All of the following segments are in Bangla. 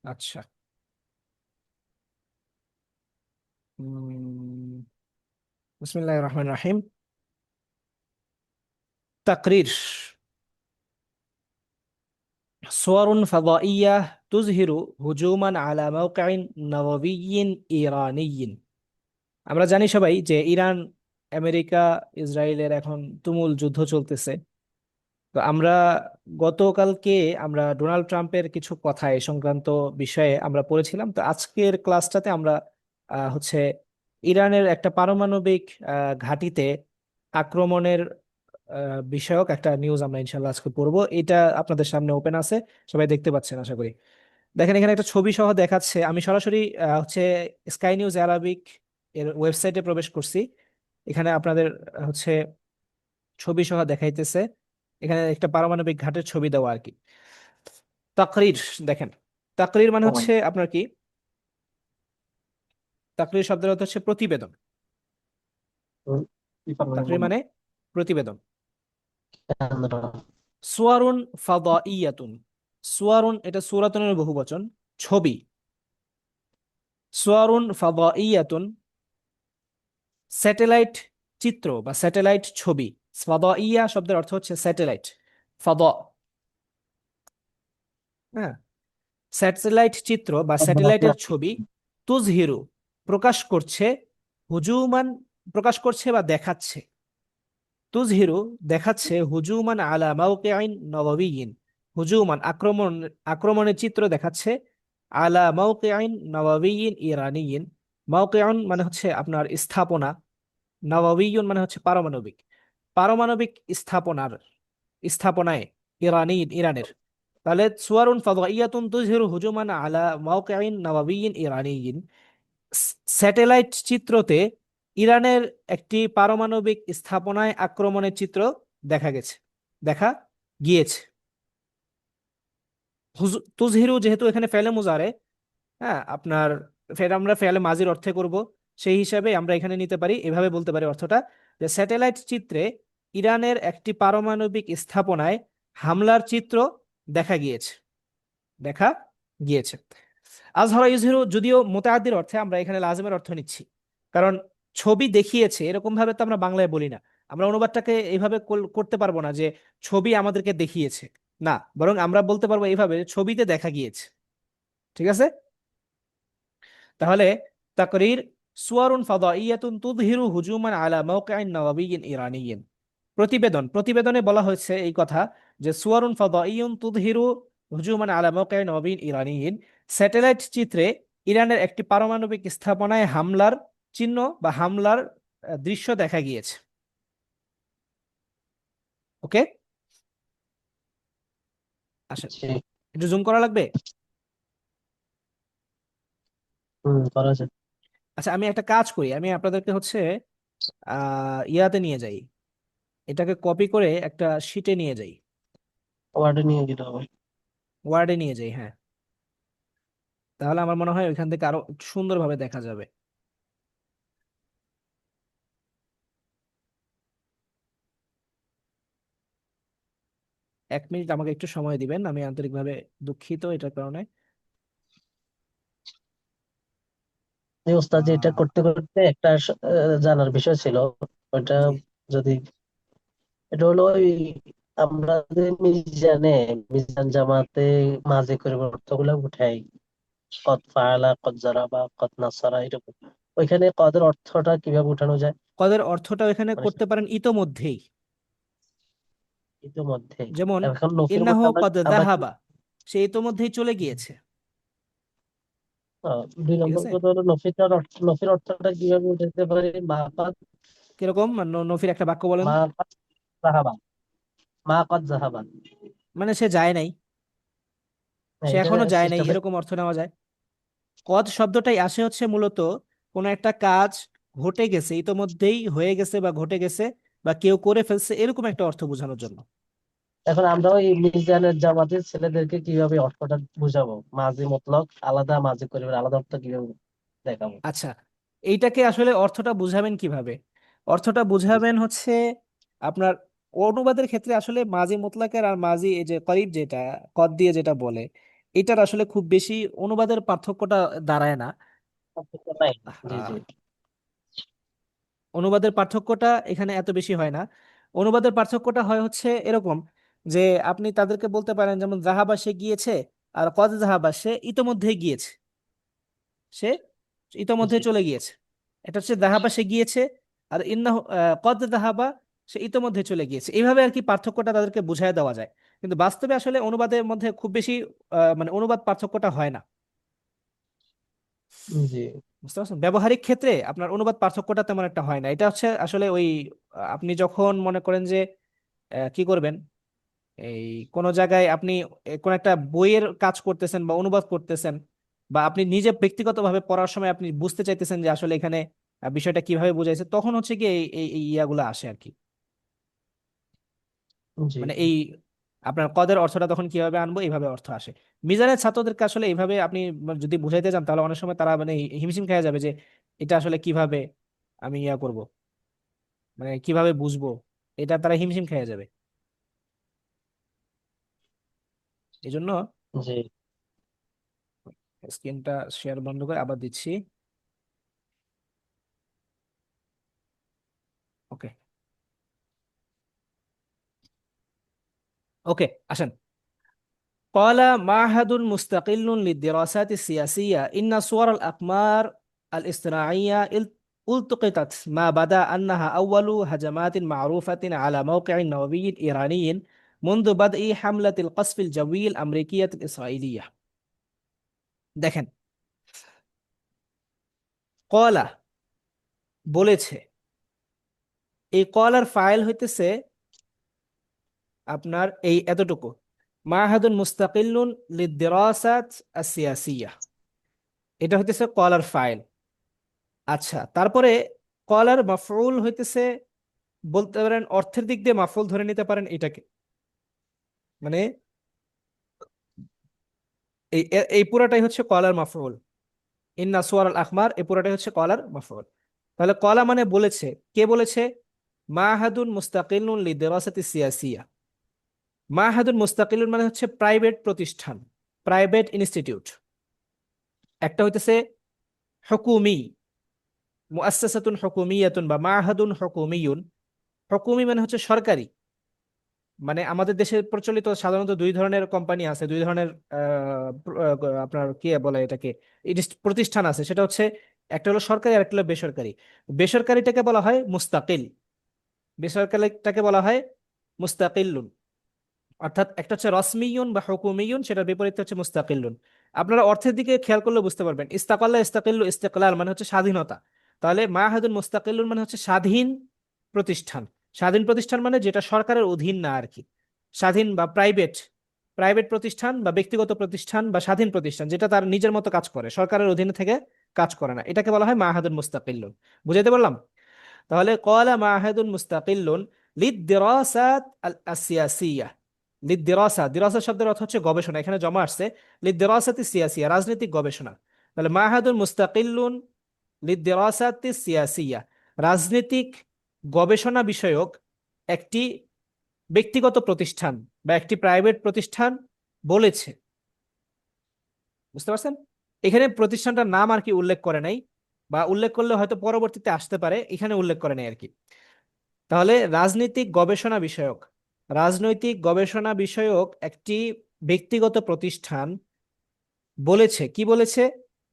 আচ্ছা। উম, বিসমিল্লাহির রহমানির রহিম। তাকরির। صور فضائية تظهر هجوما على موقع نووي إيراني। আমরা জানি সবাই যে ইরান, আমেরিকা, ইসরায়েলের এখন তুমুল যুদ্ধ চলতেছে। তো আমরা গতকালকে আমরা ডোনাল্ড ট্রাম্পের কিছু কথা এই সংক্রান্ত বিষয়ে আমরা পড়েছিলাম। তো আজকের ক্লাসটাতে আমরা হচ্ছে ইরানের একটা পারমাণবিক ঘাঁটিতে আক্রমণের বিষয়ক একটা নিউজ আমরা ইনশাল্লাহ আজকে পড়বো। এটা আপনাদের সামনে ওপেন আছে, সবাই দেখতে পাচ্ছেন আশা করি। দেখেন এখানে একটা ছবি সহ দেখাচ্ছে। আমি সরাসরি হচ্ছে স্কাই নিউজ আরাবিক এর ওয়েবসাইটে প্রবেশ করছি। এখানে আপনাদের হচ্ছে ছবি সহ দেখাইতেছে। এখানে একটা পারমাণবিক ঘাটের ছবি দেওয়া আর কি। তাকরির। দেখেন, তাকরির মানে হচ্ছে আপনার কি, তাকরির শব্দের অর্থ হচ্ছে প্রতিবেদন। তাকরির মানে প্রতিবেদন। সুয়ারুন ফাদাইয়াতুন। সুয়ারুন এটা সূরাতুনের বহুবচন, ছবি। সুয়ারুন ফাদাইয়াতুন, স্যাটেলাইট চিত্র বা স্যাটেলাইট ছবি। ফাদাইয়া শব্দের অর্থ হচ্ছে স্যাটেলাইট। ফাদা, হ্যাঁ, স্যাটেলাইট চিত্র বা স্যাটেলাইটের ছবি। তুজহিরু প্রকাশ করছে, হুজুমান প্রকাশ করছে বা দেখাচ্ছে। তুজহিরু দেখাচ্ছে, হুজুমান আলা মাওকিআইন নওয়াবিয়িন। হুজুমান আক্রমণ, আক্রমণের চিত্র দেখাচ্ছে। আলা মাওকিআইন নওয়াবিয়িন ইরানিয়িন। মাওকিআন মানে হচ্ছে আপনার স্থাপনা, নওয়াবিয়ুন মানে হচ্ছে পারমাণবিক, পারমাণবিক স্থাপনার, স্থাপনায়, ইরানিন ইরানের। তাহলে সুয়ারুন ফাদাইয়াতুন তুজহিরু হুজুমান আলা মাওকিইন নওয়াবিয়িন ইরানিয়িন। স্যাটেলাইট চিত্রতে ইরানের একটি পারমাণবিক স্থাপনায় আক্রমণের চিত্র দেখা গেছে, দেখা গিয়েছে। তুজহিরু যেহেতু এখানে ফেলে মুজারে, হ্যাঁ আপনার ফের আমরা ফেলে মাজির অর্থে করব, সেই হিসাবে আমরা এখানে নিতে পারি, এভাবে বলতে পারি অর্থটা, যে স্যাটেলাইট চিত্রে ইরানের একটি পারমাণবিক স্থাপনায় হামলার চিত্র দেখা গিয়েছে, দেখা গিয়েছে। আজহারা ইউজহিরু যদিও মুতাআদ্দির অর্থে, আমরা এখানে লাজিমের অর্থ নিচ্ছি, কারণ ছবি দেখিয়েছে এরকম ভাবে তো আমরা বাংলায় বলি না। আমরা অনুবাদটাকে এইভাবে করতে পারবো না যে ছবি আমাদেরকে দেখিয়েছে, না, বরং আমরা বলতে পারবো এইভাবে, ছবিতে দেখা গিয়েছে। ঠিক আছে? তাহলে তাকরির সুয়ারুন ফাদাইয়াতুন তুযহিরু হুজুমান আলা মাওকিইন নওয়াবিয়্যিন ইরানিয়্যিন। প্রতিবেদন, প্রতিবেদনে বলা হয়েছে এই কথা যে সুয়ারুন ফাদাইয়ুন তুযহিরু হুজুমান আলা মাওকিইন নওয়াবিয়্যিন ইরানিয়্যিন। স্যাটেলাইট চিত্রে ইরানের একটি পারমাণবিক স্থাপনায় হামলার চিহ্ন বা হামলার দৃশ্য দেখা গিয়েছে। ওকে, আসেন, একটু জুম করা লাগবে। করা যায়। আচ্ছা, আমি একটা কাজ করি, আমি আপনাদেরকে হচ্ছে ইয়াতে নিয়ে যাই, এটাকে কপি করে একটা শিটে নিয়ে যাই, ওয়ার্ডে নিয়ে গেলে হবে। ওয়ার্ডে নিয়ে যাই, হ্যাঁ। তাহলে আমার মনে হয় ওইখান থেকে আরো সুন্দরভাবে দেখা যাবে। 1 মিনিট আমাকে একটু সময় দিবেন, আমি আন্তরিকভাবে দুঃখিত এটার কারণে। এই ওস্তাদ যে এটা আহ, করতে করতে একটা জানার বিষয় ছিল ওইটা, জি। যদি এটা হলো ওই আমরা যে মিজানে, মিজান জামাতে মাঝে করে অর্থগুলো উঠাই, কদ ফাআলা কদ জারাবা কদ নাসারা এরকম, ওইখানে কদের অর্থটা কিভাবে উঠানো যায়? কদের অর্থটা এখানে মানে করতে পারেন ইতোমধ্যেই। ইতিমধ্যে। যেমন এখন নফির ইন্নাহু মধ্যে আমরা কদ আমরা কি, যাহাবা, সে ইতোমধ্যেই চলে গিয়েছে। 2 ঠিক নম্বর আছে? কথা হলো নফিটার অর্থ, নফির অর্থটা কিভাবে উঠাতে পারি? মা কদ, কিরকম নফির একটা বাক্য বলেন। মা কদ জাহাবা, মা কদ জাহাবা। মানে সে যায় নাই, হ্যাঁ, সে এটা এখনো যায় নাই, চেষ্টা করি। এরকম অর্থ নেওয়া যায়। কদ শব্দটাই আসে হচ্ছে মূলত কোনো একটা কাজ ঘটে গেছে, ইতোমধ্যেই হয়ে গেছে বা ঘটে গেছে বা কেউ করে ফেলছে, এরকম একটা অর্থ বোঝানোর জন্য। এখন আমরা ওই মিজানের জামাতের ছেলেদেরকে কিভাবে অর্থটা বুঝাবো? মাঝি মতলব আলাদা, মাঝি পরিবার আলাদা, অর্থ কিভাবে দেখাবো? আচ্ছা, এইটাকে আসলে অর্থটা বুঝাবেন কিভাবে? অর্থটা বুঝাবেন হচ্ছে আপনার অনুবাদের ক্ষেত্রে আসলে মাজি মুতলাকের আর মাজি এই যে করিব যেটা কদ দিয়ে যেটা বলে, এটার আসলে খুব বেশি অনুবাদের পার্থক্যটা দাঁড়ায় না। পার্থক্য নাই। জি আহ, জি অনুবাদের পার্থক্যটা এখানে এত বেশি হয় না। অনুবাদের পার্থক্যটা হয় হচ্ছে এরকম যে আপনি তাদেরকে বলতে পারেন যেমন জাহাবা সে গিয়েছে, আর কদ জাহাবা সে ইতোমধ্যেই গিয়েছে, সে ইতোমধ্যে জি চলে গিয়েছে। এটা হচ্ছে জাহাবা সে গিয়েছে, আর ইন্নাহু কদ জাহাবা সে ইতোমধ্যে চলে গিয়েছে। এইভাবে আর কি পার্থক্যটা তাদেরকে বুঝায় দেওয়া যায়। কিন্তু বাস্তবে আসলে অনুবাদের মধ্যে খুব বেশি মানে অনুবাদ পার্থক্যটা হয় না। জি বুঝতে পারছেন, ব্যবহারিক ক্ষেত্রে আপনার অনুবাদ পার্থক্যটা তেমন একটা হয় না। এটা হচ্ছে আসলে ওই আপনি যখন মনে করেন যে কি করবেন, এই কোন জায়গায় আপনি কোন একটা বইয়ের কাজ করতেছেন বা অনুবাদ করতেছেন, বা আপনি নিজে ব্যক্তিগতভাবে পড়ার সময় আপনি বুঝতে চাইতেছেন যে আসলে এখানে বিষয়টা কিভাবে বোঝাইছে, তখন হচ্ছে কি এই ইয়াগুলো আসে আর কি। জি মানে এই আপনার কদের অর্থটা তখন কিভাবে আনবো, এইভাবে অর্থ আসে। মিজানের ছাত্রদেরকে আসলে এইভাবে আপনি যদি বুঝাইতে যান, তাহলে অনেক সময় তারা মানে হিমশিম খেয়ে যাবে যে এটা আসলে কিভাবে আমি ইয়া করব, মানে কিভাবে বুঝবো, এটা তারা হিমশিম খেয়ে যাবে। এই জন্য জি স্ক্রিনটা শেয়ার বন্ধ করে আবার দিচ্ছি। ওকে, ওকে, আসেন। قال معهد مستقل للدراسات السياسية إن صور الأقمار الاصطناعية التقطت ما بدا أنها أول هجمات معروفة على موقع نووي إيراني منذ بدء حملة القصف الجوي الأمريكية الإسرائيلية। দেখেন, কলা বলেছে, এই কলার ফাইল হইতেছে আপনার এই এতটুকু, মাহাদুন মুস্তাকিল্লুন লিদ্দিরাসাত আসিয়াসিয়া, এটা হইতেছে কলার ফাইল। আচ্ছা, তারপরে কলার মাফউল হইতেছে, বলতে পারেন অর্থের দিক দিয়ে মাফউল ধরে নিতে পারেন এটাকে, মানে এই পুরাটাই হচ্ছে কলার মাফউল। ইন্না সুয়ার আল আখমার, এই পুরাটাই হচ্ছে কলার মাফউল। তাহলে কলা মানে বলেছে, কে বলেছে? মাহাদুন মুস্তাকিলুন লিদিরাসাতি সিয়াসিয়া। মাহাদুন মুস্তাকিলুন মানে হচ্ছে প্রাইভেট প্রতিষ্ঠান, প্রাইভেট ইনস্টিটিউট। একটা হইতেছে হুকুমি, মুআসসাসাতুন হুকুমিয়াতুন বা মাহাদুন হুকুমিয়ুন। হুকুমি মানে হচ্ছে সরকারি, মানে আমাদের দেশে প্রচলিত সাধারণত দুই ধরনের কোম্পানি আছে, দুই ধরনের আপনার কি বলে এটাকে, প্রতিষ্ঠান আছে। সেটা হচ্ছে একটা হলো সরকারি আর একটা হলো বেসরকারি। বেসরকারিটাকে বলা হয় মুস্তাকিল, বেসরকারিটাকে বলা হয় মুস্তাকিল্লুন। অর্থাৎ একটা হচ্ছে রসমিয়ুন বা হুকুমিয়ুন, সেটার বিপরীত হচ্ছে মুস্তাকিল্লুন। আপনারা অর্থের দিকে খেয়াল করলে বুঝতে পারবেন, ইস্তাকাল্লা ইস্তাকিল্লু ইস্তেকলাল মানে হচ্ছে স্বাধীনতা। তাহলে মাহাদুন মুস্তাকিল্লুন মানে হচ্ছে স্বাধীন প্রতিষ্ঠান। স্বাধীন প্রতিষ্ঠান মানে যেটা সরকারের অধীন না আর কি, স্বাধীন বা প্রাইভেট, প্রাইভেট প্রতিষ্ঠান বা ব্যক্তিগত প্রতিষ্ঠান বা স্বাধীন প্রতিষ্ঠান, যেটা তার নিজের মতো কাজ করে, সরকারের অধীনে থেকে কাজ করে না, এটাকে বলা হয় মাহাদুন মুস্তাকিল্লুন। বুঝাইতে পারলাম? তাহলে কলা মাহাদুন মুস্তাকিল্লুন লিদ্দিরাসাত আল আসিয়াসিয়া। লিদ্দিরাসা, দিরাসা শব্দের অর্থ হচ্ছে গবেষণা, এখানে জমা আসছে লিদ্দিরাসাতি সিয়াসিয়া, রাজনৈতিক গবেষণা। তাহলে মাহাদুন মুস্তাকিল্লুন লিদ্দিরাসাতি সিয়াসিয়া, রাজনৈতিক গবেষণা বিষয়ক একটি ব্যক্তিগত প্রতিষ্ঠান বা একটি প্রাইভেট প্রতিষ্ঠান বলেছে। বুঝতে পারছেন? এখানে প্রতিষ্ঠানটার নাম আর কি উল্লেখ করে নাই, বা উল্লেখ করলে হয়তো পরবর্তীতে আসতে পারে, এখানে উল্লেখ করে নাই আর কি। তাহলে রাজনৈতিক গবেষণা বিষয়ক, রাজনৈতিক গবেষণা বিষয়ক একটি ব্যক্তিগত প্রতিষ্ঠান বলেছে, কি বলেছে?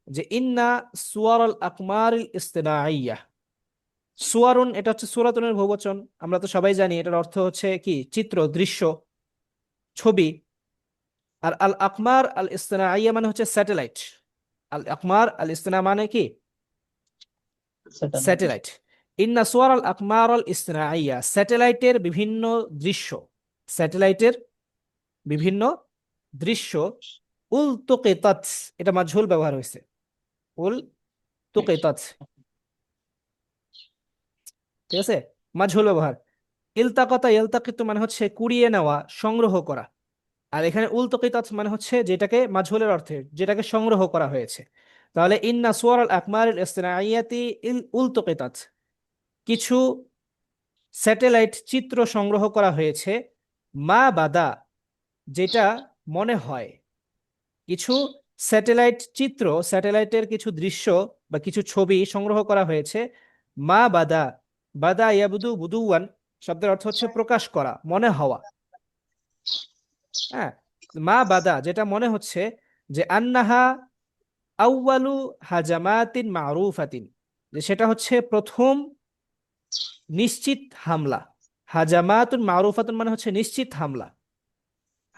যে ইন্না সুয়ার আল আকমার ইস্তেনাইয়া। সুয়ারুন এটা হচ্ছে সুরাতুনের বহুবচন, আমরা তো সবাই জানি এটার অর্থ হচ্ছে কি, চিত্র, দৃশ্য, ছবি। আর আল আকমার আল ইস্তেনাইয়া মানে হচ্ছে স্যাটেলাইট। আল আকমার আল ইস্তেনা মানে কি? স্যাটেলাইট। স্যাটেলাইট। ইন্না সুয়ার আল আকমার আল ইস্তেনাইয়া, স্যাটেলাইটের বিভিন্ন দৃশ্য, স্যাটেলাইটের বিভিন্ন দৃশ্য। উল তুকিতাত, এটা মাঝহুল ব্যবহার হয়েছে, উল তুকিতাত, ঠিক আছে, মাঝহুল ব্যবহার। ইলতাকাতা ইলতাকিতু মানে হচ্ছে কুড়িয়ে নেওয়া, সংগ্রহ করা। আর এখানে উল তুকিতাত মানে হচ্ছে যেটাকে মাঝহুলের অর্থে, যেটাকে সংগ্রহ করা হয়েছে। তাহলে ইন্না সুয়ার আল আকমার আল ইসতিনাইয়াতি উল তুকিতাত, কিছু স্যাটেলাইট চিত্র সংগ্রহ করা হয়েছে। মা বাদা, যেটা মনে হয়, কিছু স্যাটেলাইট চিত্র, স্যাটেলাইটের কিছু দৃশ্য বা কিছু ছবি সংগ্রহ করা হয়েছে। মা বাদা, বাদা ইয়াবুদু বুদুওয়ান শব্দের অর্থ হচ্ছে প্রকাশ করা, মনে হওয়া। হ্যাঁ, মা বাদা যেটা মনে হচ্ছে যে আন্নাহা আউয়ালু হাজামাতিন মারুফাতিন, যে সেটা হচ্ছে প্রথম নিশ্চিত হামলা। হাজামাতুন মারুফাতুন মানে হচ্ছে নিশ্চিত হামলা।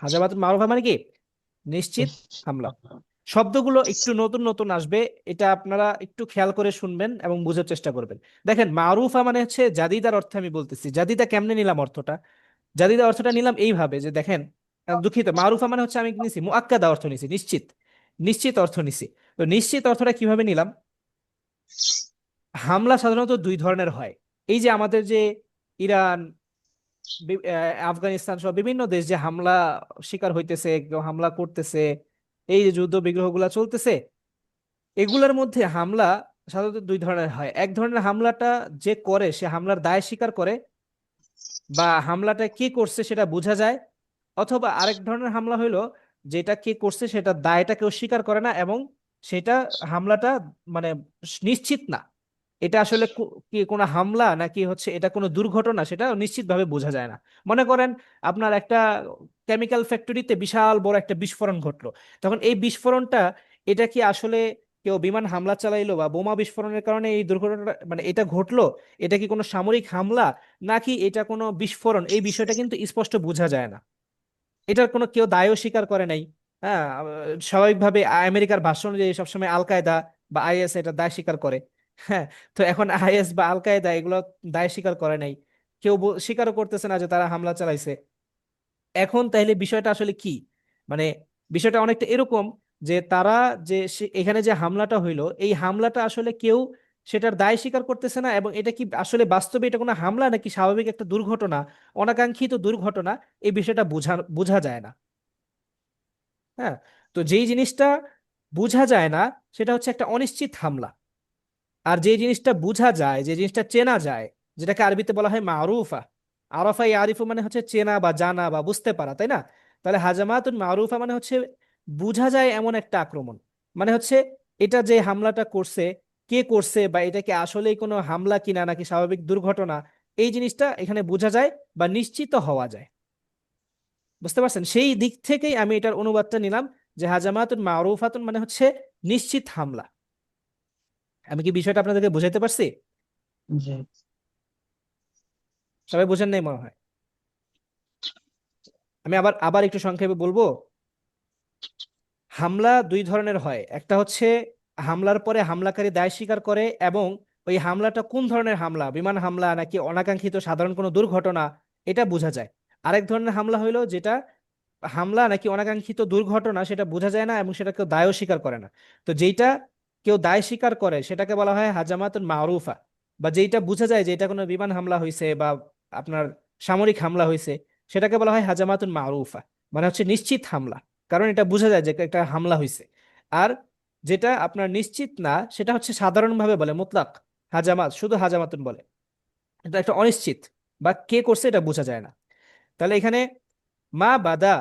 হাজামাতুন মারুফা মানে কি? নিশ্চিত হামলা। শব্দগুলো একটু নতুন নতুন আসবে, এটা আপনারা একটু খেয়াল করে শুনবেন এবং বোঝার চেষ্টা করবেন। দেখেন, মারুফা মানে হচ্ছে জাদিদার অর্থে আমি বলতেছি। জাদিদা কেমনে নিলাম অর্থটা? জাদিদা অর্থটা নিলাম এইভাবে যে দেখেন, দুঃখিত, মারুফা মানে হচ্ছে আমি নিছি মুআক্কাদা অর্থ নিছি, নিশ্চিত, নিশ্চিত অর্থ নিছি। তো নিশ্চিত অর্থটা কিভাবে নিলাম? হামলা সাধারণত দুই ধরনের হয়। এই যে আমাদের যে ইরান, আফগানিস্তান সহ বিভিন্ন দেশ যে হামলা শিকার হইতেছে, কেউ হামলা করতেছে, এই যে যুদ্ধ বিগ্রহগুলা চলতেছে, এগুলোর মধ্যে হামলা সাধারণত দুই ধরনের হয়। এক ধরনের হামলাটা যে করে সে হামলার দায় স্বীকার করে, বা হামলাটা কে করছে সেটা বোঝা যায়। অথবা আরেক ধরনের হামলা হইলো যেটা কে করছে সেটা দায়টা কেউ স্বীকার করে না, এবং সেটা হামলাটা মানে নিশ্চিত না এটা আসলে কি কোনো হামলা নাকি হচ্ছে এটা কোনো দুর্ঘটনা, সেটা নিশ্চিতভাবে বোঝা যায় না। মনে করেন আপনার একটা কেমিক্যাল ফ্যাক্টরিতে বিশাল বড় একটা বিস্ফোরণ ঘটলো, তখন এই বিস্ফোরণটা, এটা কি আসলে কেউ বিমান হামলা চালাইলো বা বোমা বিস্ফোরণের কারণে এই দুর্ঘটনাটা মানে এটা ঘটলো, এটা কি কোনো সামরিক হামলা নাকি এটা কোনো বিস্ফোরণ, এই বিষয়টা কিন্তু স্পষ্ট বোঝা যায় না। এটার কোনো কেউ দায়ও স্বীকার করে নাই। হ্যাঁ, স্বাভাবিকভাবে আমেরিকার ভাষ্য অনুযায়ী সবসময় আল কায়দা বা আইএস এটা দায় স্বীকার করে। হ্যাঁ, তো এখন আইএস বা আল কায়দা এগুলো দায় স্বীকার করে নাই, কেউ স্বীকারও করতেছে না যে তারা হামলা চালাইছে। এখন তাইলে বিষয়টা আসলে কি? মানে বিষয়টা অনেকটা এরকম যে তারা যে এখানে যে হামলাটা হইলো, এই হামলাটা আসলে কেউ সেটার দায় স্বীকার করতেছে না, এবং এটা কি আসলে বাস্তবে এটা কোনো হামলা নাকি স্বাভাবিক একটা দুর্ঘটনা, অনাকাঙ্ক্ষিত দুর্ঘটনা, এই বিষয়টা বোঝা বোঝা যায় না। হ্যাঁ, তো যেই জিনিসটা বোঝা যায় না সেটা হচ্ছে একটা অনিশ্চিত হামলা। আর যে জিনিসটা বোঝা যায়, যে জিনিসটা চেনা যায়, যেটাকে আরবিতে বলা হয় মারুফা। আরফা ইয়ারিফু মানে হচ্ছে চেনা বা জানা বা বুঝতে পারা, তাই না? তাহলে হাজামাতুন মারুফা মানে হচ্ছে বোঝা যায় এমন একটা আক্রমণ। মানে হচ্ছে এটা যে হামলাটা করছে, কে করছে, বা এটা কি আসলেই কোনো হামলা কিনা নাকি স্বাভাবিক দুর্ঘটনা, এই জিনিসটা এখানে বোঝা যায় বা নিশ্চিত হওয়া যায়। বুঝতে পারছেন? সেই দিক থেকেই আমি এটার অনুবাদটা নিলাম যে হাজামাতুন মারুফাতুন মানে হচ্ছে নিশ্চিত হামলা। আমি কি বিষয়টা আপনাদেরকে বুঝাইতে পারছি? জি। সবাই বুঝেন নাই মনে হয়। আমি আবার আবার একটু সংক্ষেপে বলবো। হামলা দুই ধরনের হয়, একটা হচ্ছে হামলার পরে হামলাকারী দায় স্বীকার করে, এবং ওই হামলাটা কোন ধরনের হামলা, বিমান হামলা নাকি অনাকাঙ্ক্ষিত সাধারণ কোনো দুর্ঘটনা, এটা বোঝা যায়। আরেক ধরনের হামলা হইলো যেটা হামলা নাকি অনাকাঙ্ক্ষিত দুর্ঘটনা সেটা বোঝা যায় না এবং সেটা কেউ দায়ও স্বীকার করে না। তো যেইটা কেউ দায় স্বীকার করে সেটাকে বলা হয় হাজামাতুন মারুফা। বা যেইটা বোঝা যায় যে এটা কোনো বিমান হামলা হয়েছে বা আপনার সামরিক হামলা হয়েছে, সেটাকে বলা হয় হাজামাতুন মারুফা, মানে হচ্ছে নিশ্চিত হামলা, কারণ এটা বোঝা যায় যে একটা হামলা হয়েছে। আর যেটা আপনার নিশ্চিত না সেটা হচ্ছে সাধারণভাবে বলে মুতলাক হাজামাত, শুধু হাজামাতুন বলে, এটা একটা অনিশ্চিত বা কে করছে এটা বোঝা যায় না। তাহলে এখানে মা বাদা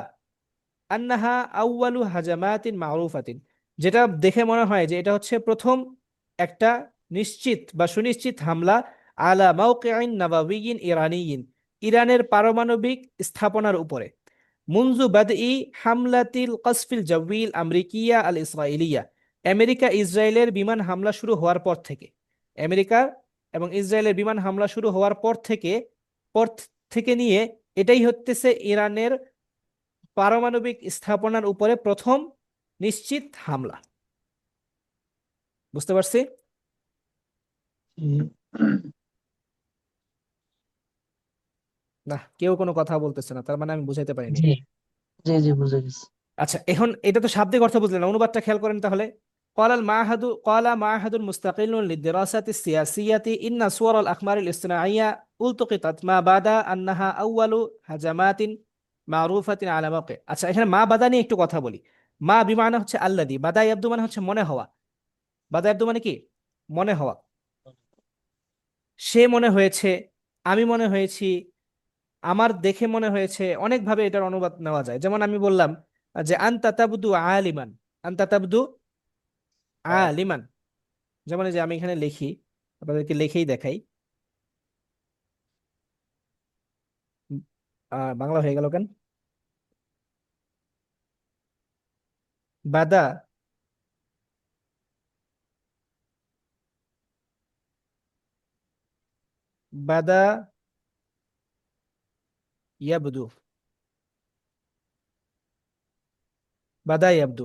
আন্নাহা আউয়ালু হাজামাতিন মারুফাতিন, যেটা দেখে মনে হয় যে এটা হচ্ছে প্রথম একটা নিশ্চিত বা সুনিশ্চিত হামলা আলা মাওকিইন নাবাবিয়িন ইরানিয়িন, ইরানের পারমাণবিক স্থাপনার উপরে। মুনজু বাদই হামলাতিল কসফিল জাওয়িল আমেরিকিয়া আল ইসরায়েলিয়া, আমেরিকা ইসরায়েলের বিমান হামলা শুরু হওয়ার পর থেকে, আমেরিকা এবং ইসরায়েলের বিমান হামলা শুরু হওয়ার পর থেকে নিয়ে এটাই হতেছে ইরানের পারমাণবিক স্থাপনার উপরে প্রথম নিশ্চিত হামলা। বুঝতে পারছি? জি। না, কেউ কোনো কথা বলতেছে না, তার মানে আমি বুঝাইতে পারিনি। জি। জি, জি, বুঝে গেছি। আচ্ছা, এখন এটা তো শাব্দিক অর্থ বুঝলেন, অনুবাদটা খেয়াল করেন তাহলে। قال معهد مستقل للدراسات السياسية إن صور الأقمار الاصطناعية التقطت ما بعد أنها أول هجمات معروفة على موقع। আচ্ছা, এখানে মা বাদা নিয়ে একটু কথা বলি। মা বিমানে হচ্ছে আল্লাদি, বাদা ইয়াবদু মানে হচ্ছে মনে হওয়া। বাদা ইয়াবদু মানে কি? মনে হওয়া। সে মনে হয়েছে, আমি মনে হয়েছি, আমার দেখে মনে হয়েছে, অনেকভাবে এটার অনুবাদ নেওয়া যায়। যেমন আমি বললাম যে আনতা তাবদু আলিমান, আনতা তাবদু হ্যাঁ। আলিমান। যেমন এই যে আমি এখানে লিখি, আপনাদেরকে লিখেই দেখাই। বাংলা হয়ে গেল কেন? বাদা বাদা ইয়াবদু, বাদা ইয়াবদু,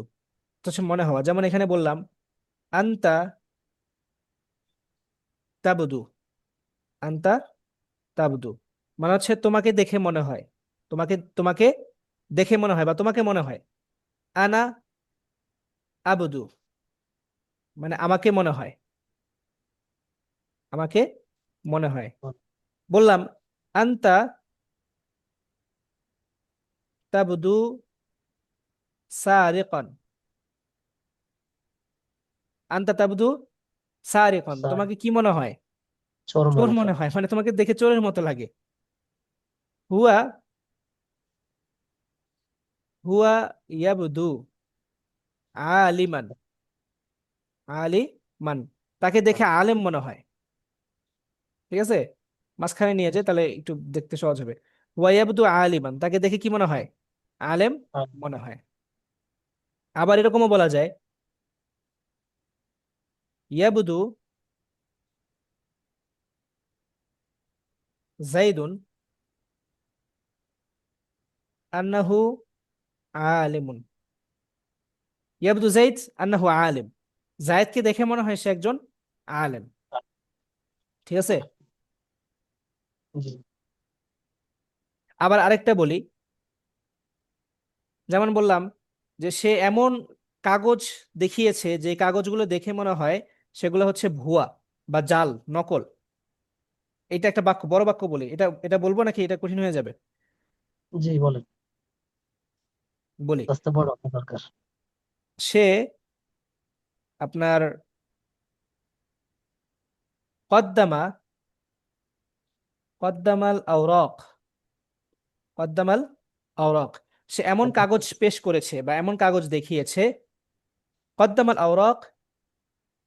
তো সে মনে হওয়া। যেমন এখানে বললাম আনতা তাবদু, আনতা তাবদু মানে হচ্ছে তোমাকে দেখে মনে হয়, তোমাকে তোমাকে দেখে মনে হয় বা তোমাকে মনে হয়। আনা আবদু মানে আমাকে মনে হয়, আমাকে মনে হয়। বললাম আনতা তাবদু সারিকান, আনতা তাবদু সারিকান তোমাকে কি মনে হয়? চোর চোর মনে মনে হয়। হয়, মানে তোমাকে দেখে চোরের মতো লাগে। হুয়া হুয়া ইয়াবদু আলিমান, আলিমান তাকে দেখে আলেম মনে হয়। ঠিক আছে, মাঝখানে নিয়ে যায় তাহলে একটু দেখতে সহজ হবে। হুয়া ইয়াবদু আলিমান তাকে দেখে কি মনে হয়? আলেম হ্যাঁ। মনে হয়। আবার এরকমও বলা যায় ইয়াবদু জাইদুন আন্নাহু আলিমুন, ইয়াবদু জাইদ আন্নাহু আলিম, জায়েদকে দেখে মনে হয় সে একজন আলেম। ঠিক আছে। জি। আবার আরেকটা বলি, যেমন বললাম যে সে এমন কাগজ দেখিয়েছে যে কাগজগুলো দেখে মনে হয় সেগুলো হচ্ছে ভুয়া বা জাল, নকল। এটা একটা বাক্য, বড় বাক্য বলি, এটা এটা বলবো নাকি এটা কঠিন হয়ে যাবে? জি বলেন। বলি। আস্তে বড় হওয়া দরকার। সে আপনার কদ্দামা কদ্দামাল আওরাক, কদ্দামাল আওরাক সে এমন কাগজ পেশ করেছে বা এমন কাগজ দেখিয়েছে। কদ্দামাল আওরাক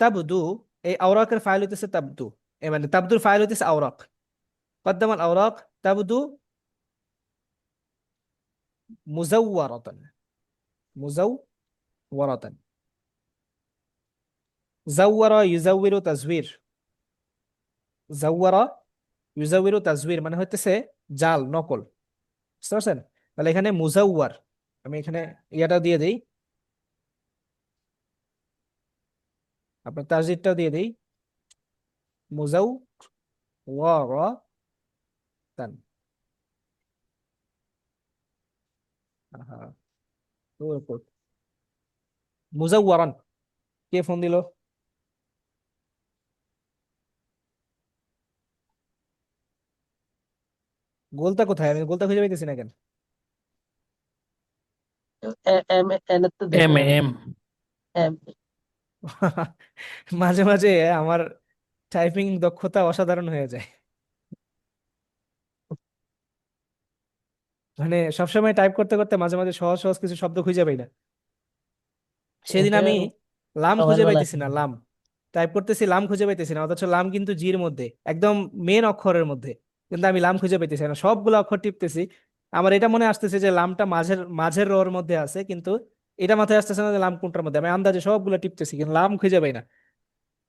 তাবদু, এই আওরাকের ফাইল হইতেছে তাবদু, মানে তাবদুর ফাইল হইতেছে আওরাক। কদ্দামাল আওরাক তাবদু মুজাওয়ারাতান, মুজাওয়ারাতান, জাওয়ারা ইউজাউবিরু তাজবির, জাওয়ারা ইউজাউবিরু তাজবির মানে হইতেছে জাল, নকল। বুঝতে পারছেন? তাহলে এখানে মুজাওয়ার, আমি এখানে ইয়াটা দিয়ে দিই, আপনার তাজদিদটাও দিয়ে দিই, মুজাওয়ারাতান। আহা, মুজাওয়ারান। কে ফোন দিল? গোলতা কোথায়? আমি গোলতা খুঁজে পাইতেছি না কেন? এম এন তো এম দেখেন। M M. মাঝে মাঝে আমার টাইপিং দক্ষতা অসাধারণ হয়ে যায়, মানে সবসময় টাইপ করতে করতে মাঝে মাঝে সহজ সহজ কিছু শব্দ খুঁজে পাই না। সেদিন এটা আমি লাম সবার খুঁজে বেলা পাইতেছি না, লাম টাইপ করতেছি, লাম খুঁজে পাইতেছি না, অথচ লাম কিন্তু জির মধ্যে, একদম মেন অক্ষরের মধ্যে, কিন্তু আমি লাম খুঁজে পাইতেছি না, সবগুলো অক্ষর টিপতেছি। আমার এটা মনে আসতেছে যে লামটা মাঝের মাঝের রোর মধ্যে আছে, কিন্তু এটা মাথায় আসতেছে না যে লাম কোনটার মধ্যে। আমি আন্দাজে সবগুলো টিপতেছি কিন্তু লাম খুঁজে পাই না।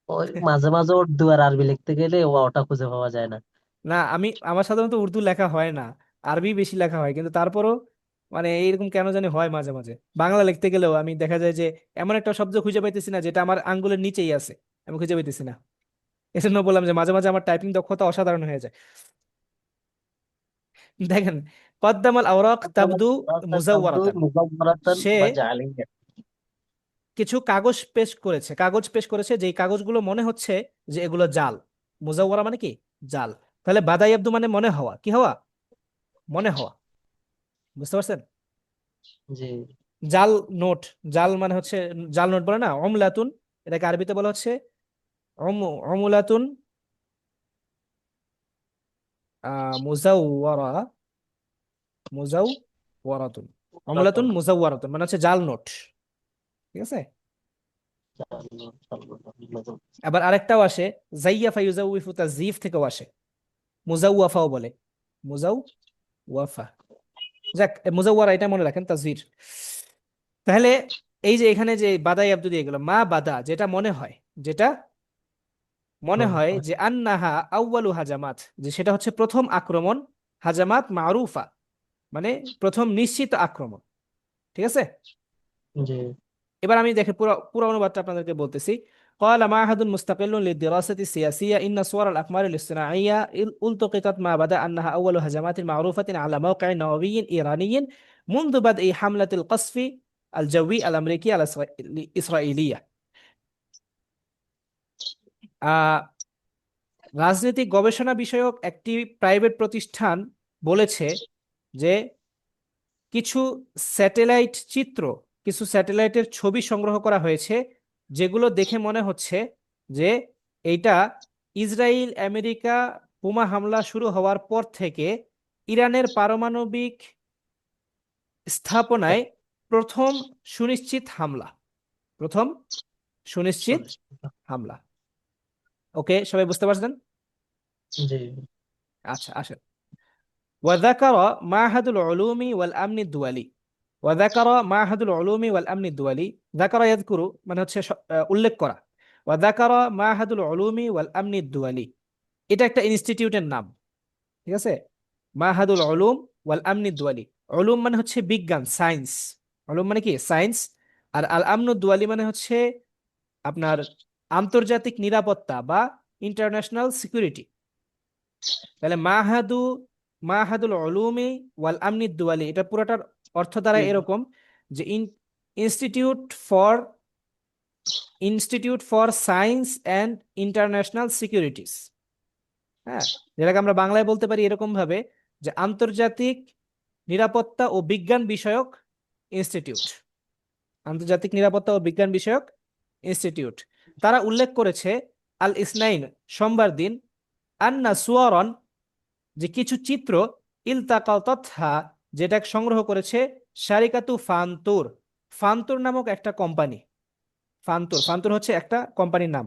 ওই মাঝে মাঝে উর্দু আর আরবি লিখতে গেলে ওটা খুঁজে পাওয়া যায় না। না, আমি আমার সাধারণত উর্দু লেখা হয় না, আরবি বেশি লেখা হয়, কিন্তু তারপরও মানে এইরকম কেন জানি হয় মাঝে মাঝে। বাংলা লিখতে গেলেও আমি দেখা যায় যে এমন একটা শব্দ খুঁজে পাইতেছি না যেটা আমার আঙ্গুলের নিচেই আছে, আমি খুঁজে পাইতেছি না। এজন্য বললাম যে মাঝে মাঝে আমার টাইপিং দক্ষতা অসাধারণ হয়ে যায়। দেখেন, কদ্দামাল আওরাক তাবদু তাবদু মুজাওয়ারাতান, মুজাওয়ারাতান সে বা জালিয়া। কিছু কাগজ পেশ করেছে, কাগজ পেশ করেছে যেই কাগজগুলো মনে হচ্ছে যে এগুলো জাল। মুজাওয়ারা মানে কি? জাল। তাহলে বাদাই আব্দু মানে মনে হওয়া, কি হওয়া? মনে হওয়া। বুঝতে পারছেন? জি। জাল নোট, জাল মানে হচ্ছে, জাল নোট বলে না অমলাতুন, এটাকে আরবিতে বলা হচ্ছে অমুলাতুন মুজাওয়ারা, মুজাওয়ারাতুন, অমলাতুন মুজাওয়ারাতুন মানে হচ্ছে জাল নোট। ঠিক আছে। আবার আরেকটাও আসে, জাইয়াফা ইউজাউইফু, তাজইফ থেকেও আসে, মুজাওয়াফাও বলে, মুজাওয়াফা। যাক, মুজাওয়ারা এটা মনে রাখেন, তাজভির। তাহলে এই যে এখানে যে বাদাই আব্দুদি, এগুলো মা বাদা, যেটা মনে হয়, যেটা মনে হয় যে আন্নাহা আউয়ালু হাজামাত, যে সেটা হচ্ছে প্রথম আক্রমণ, হাজামাত মারুফা, মানে প্রথম নিশ্চিত আক্রমণ। ঠিক আছে। জি। এবার আমি দেখে পুরো পুরো অনুবাদটা আপনাদেরকে বলতেছি। قال معهد مستقل للدراسة السياسية إن صور الأقمار الاصطناعية التقطت ما بدا أنها أول هجمات معروفة على موقع نووي إيراني منذ بدء حملة القصف الجوي الأمريكي على الإسرائيلية। আহ রাজনৈতিক গবেষণা বিষয়ক একটি প্রাইভেট প্রতিষ্ঠান বলেছে যে কিছু স্যাটেলাইট চিত্র, কিছু স্যাটেলাইটের ছবি সংগ্রহ করা হয়েছে, যেগুলো দেখে মনে হচ্ছে যে এইটা ইসরায়েল আমেরিকা বোমা হামলা শুরু হওয়ার পর থেকে ইরানের পারমাণবিক স্থাপনায় প্রথম সুনিশ্চিত হামলা, প্রথম সুনিশ্চিত হামলা। ওকে, সবাই বুঝতে পারছেন? জি। আচ্ছা, আসেন। وذكر معهد العلوم والأمن الدولي وذكر معهد العلوم والأمن الدولي ذكر يذكر মানে হচ্ছে উল্লেখ করা। وذكر معهد العلوم والأمن الدولي এটা একটা ইনস্টিটিউটের নাম। ঠিক আছে, মাহাদুল উলুম ওয়াল আমনি দুয়ালি। উলুম মানে হচ্ছে বিজ্ঞান, সায়েন্স। উলুম মানে কি? সায়েন্স। আর আল আমনু দুয়ালি মানে হচ্ছে আপনার আন্তর্জাতিক নিরাপত্তা বা ইন্টারন্যাশনাল সিকিউরিটি। তাহলে মাহাদুল উলুমি ওয়াল আমনি দুয়ালি, এটা পুরোটার অর্থ দ্বারা এরকম যে institute for institute for science and international securities. হ্যাঁ, যেটাকে আমরা বাংলায় বলতে পারি এরকম ভাবে যে আন্তর্জাতিক নিরাপত্তা ও বিজ্ঞান বিষয়ক ইনস্টিটিউট, আন্তর্জাতিক নিরাপত্তা ও বিজ্ঞান বিষয়ক ইনস্টিটিউট। তারা উল্লেখ করেছে আল ইসনাইন, সোমবার দিন, আন্না সুয়ারন, যে কিছু চিত্র, ইলতাকাতহা, যেটা সংগ্রহ করেছে শারিকাতু ফান্তুর, ফান্তুর নামক একটা কোম্পানি। ফান্তুর, ফান্তুর হচ্ছে একটা কোম্পানির নাম।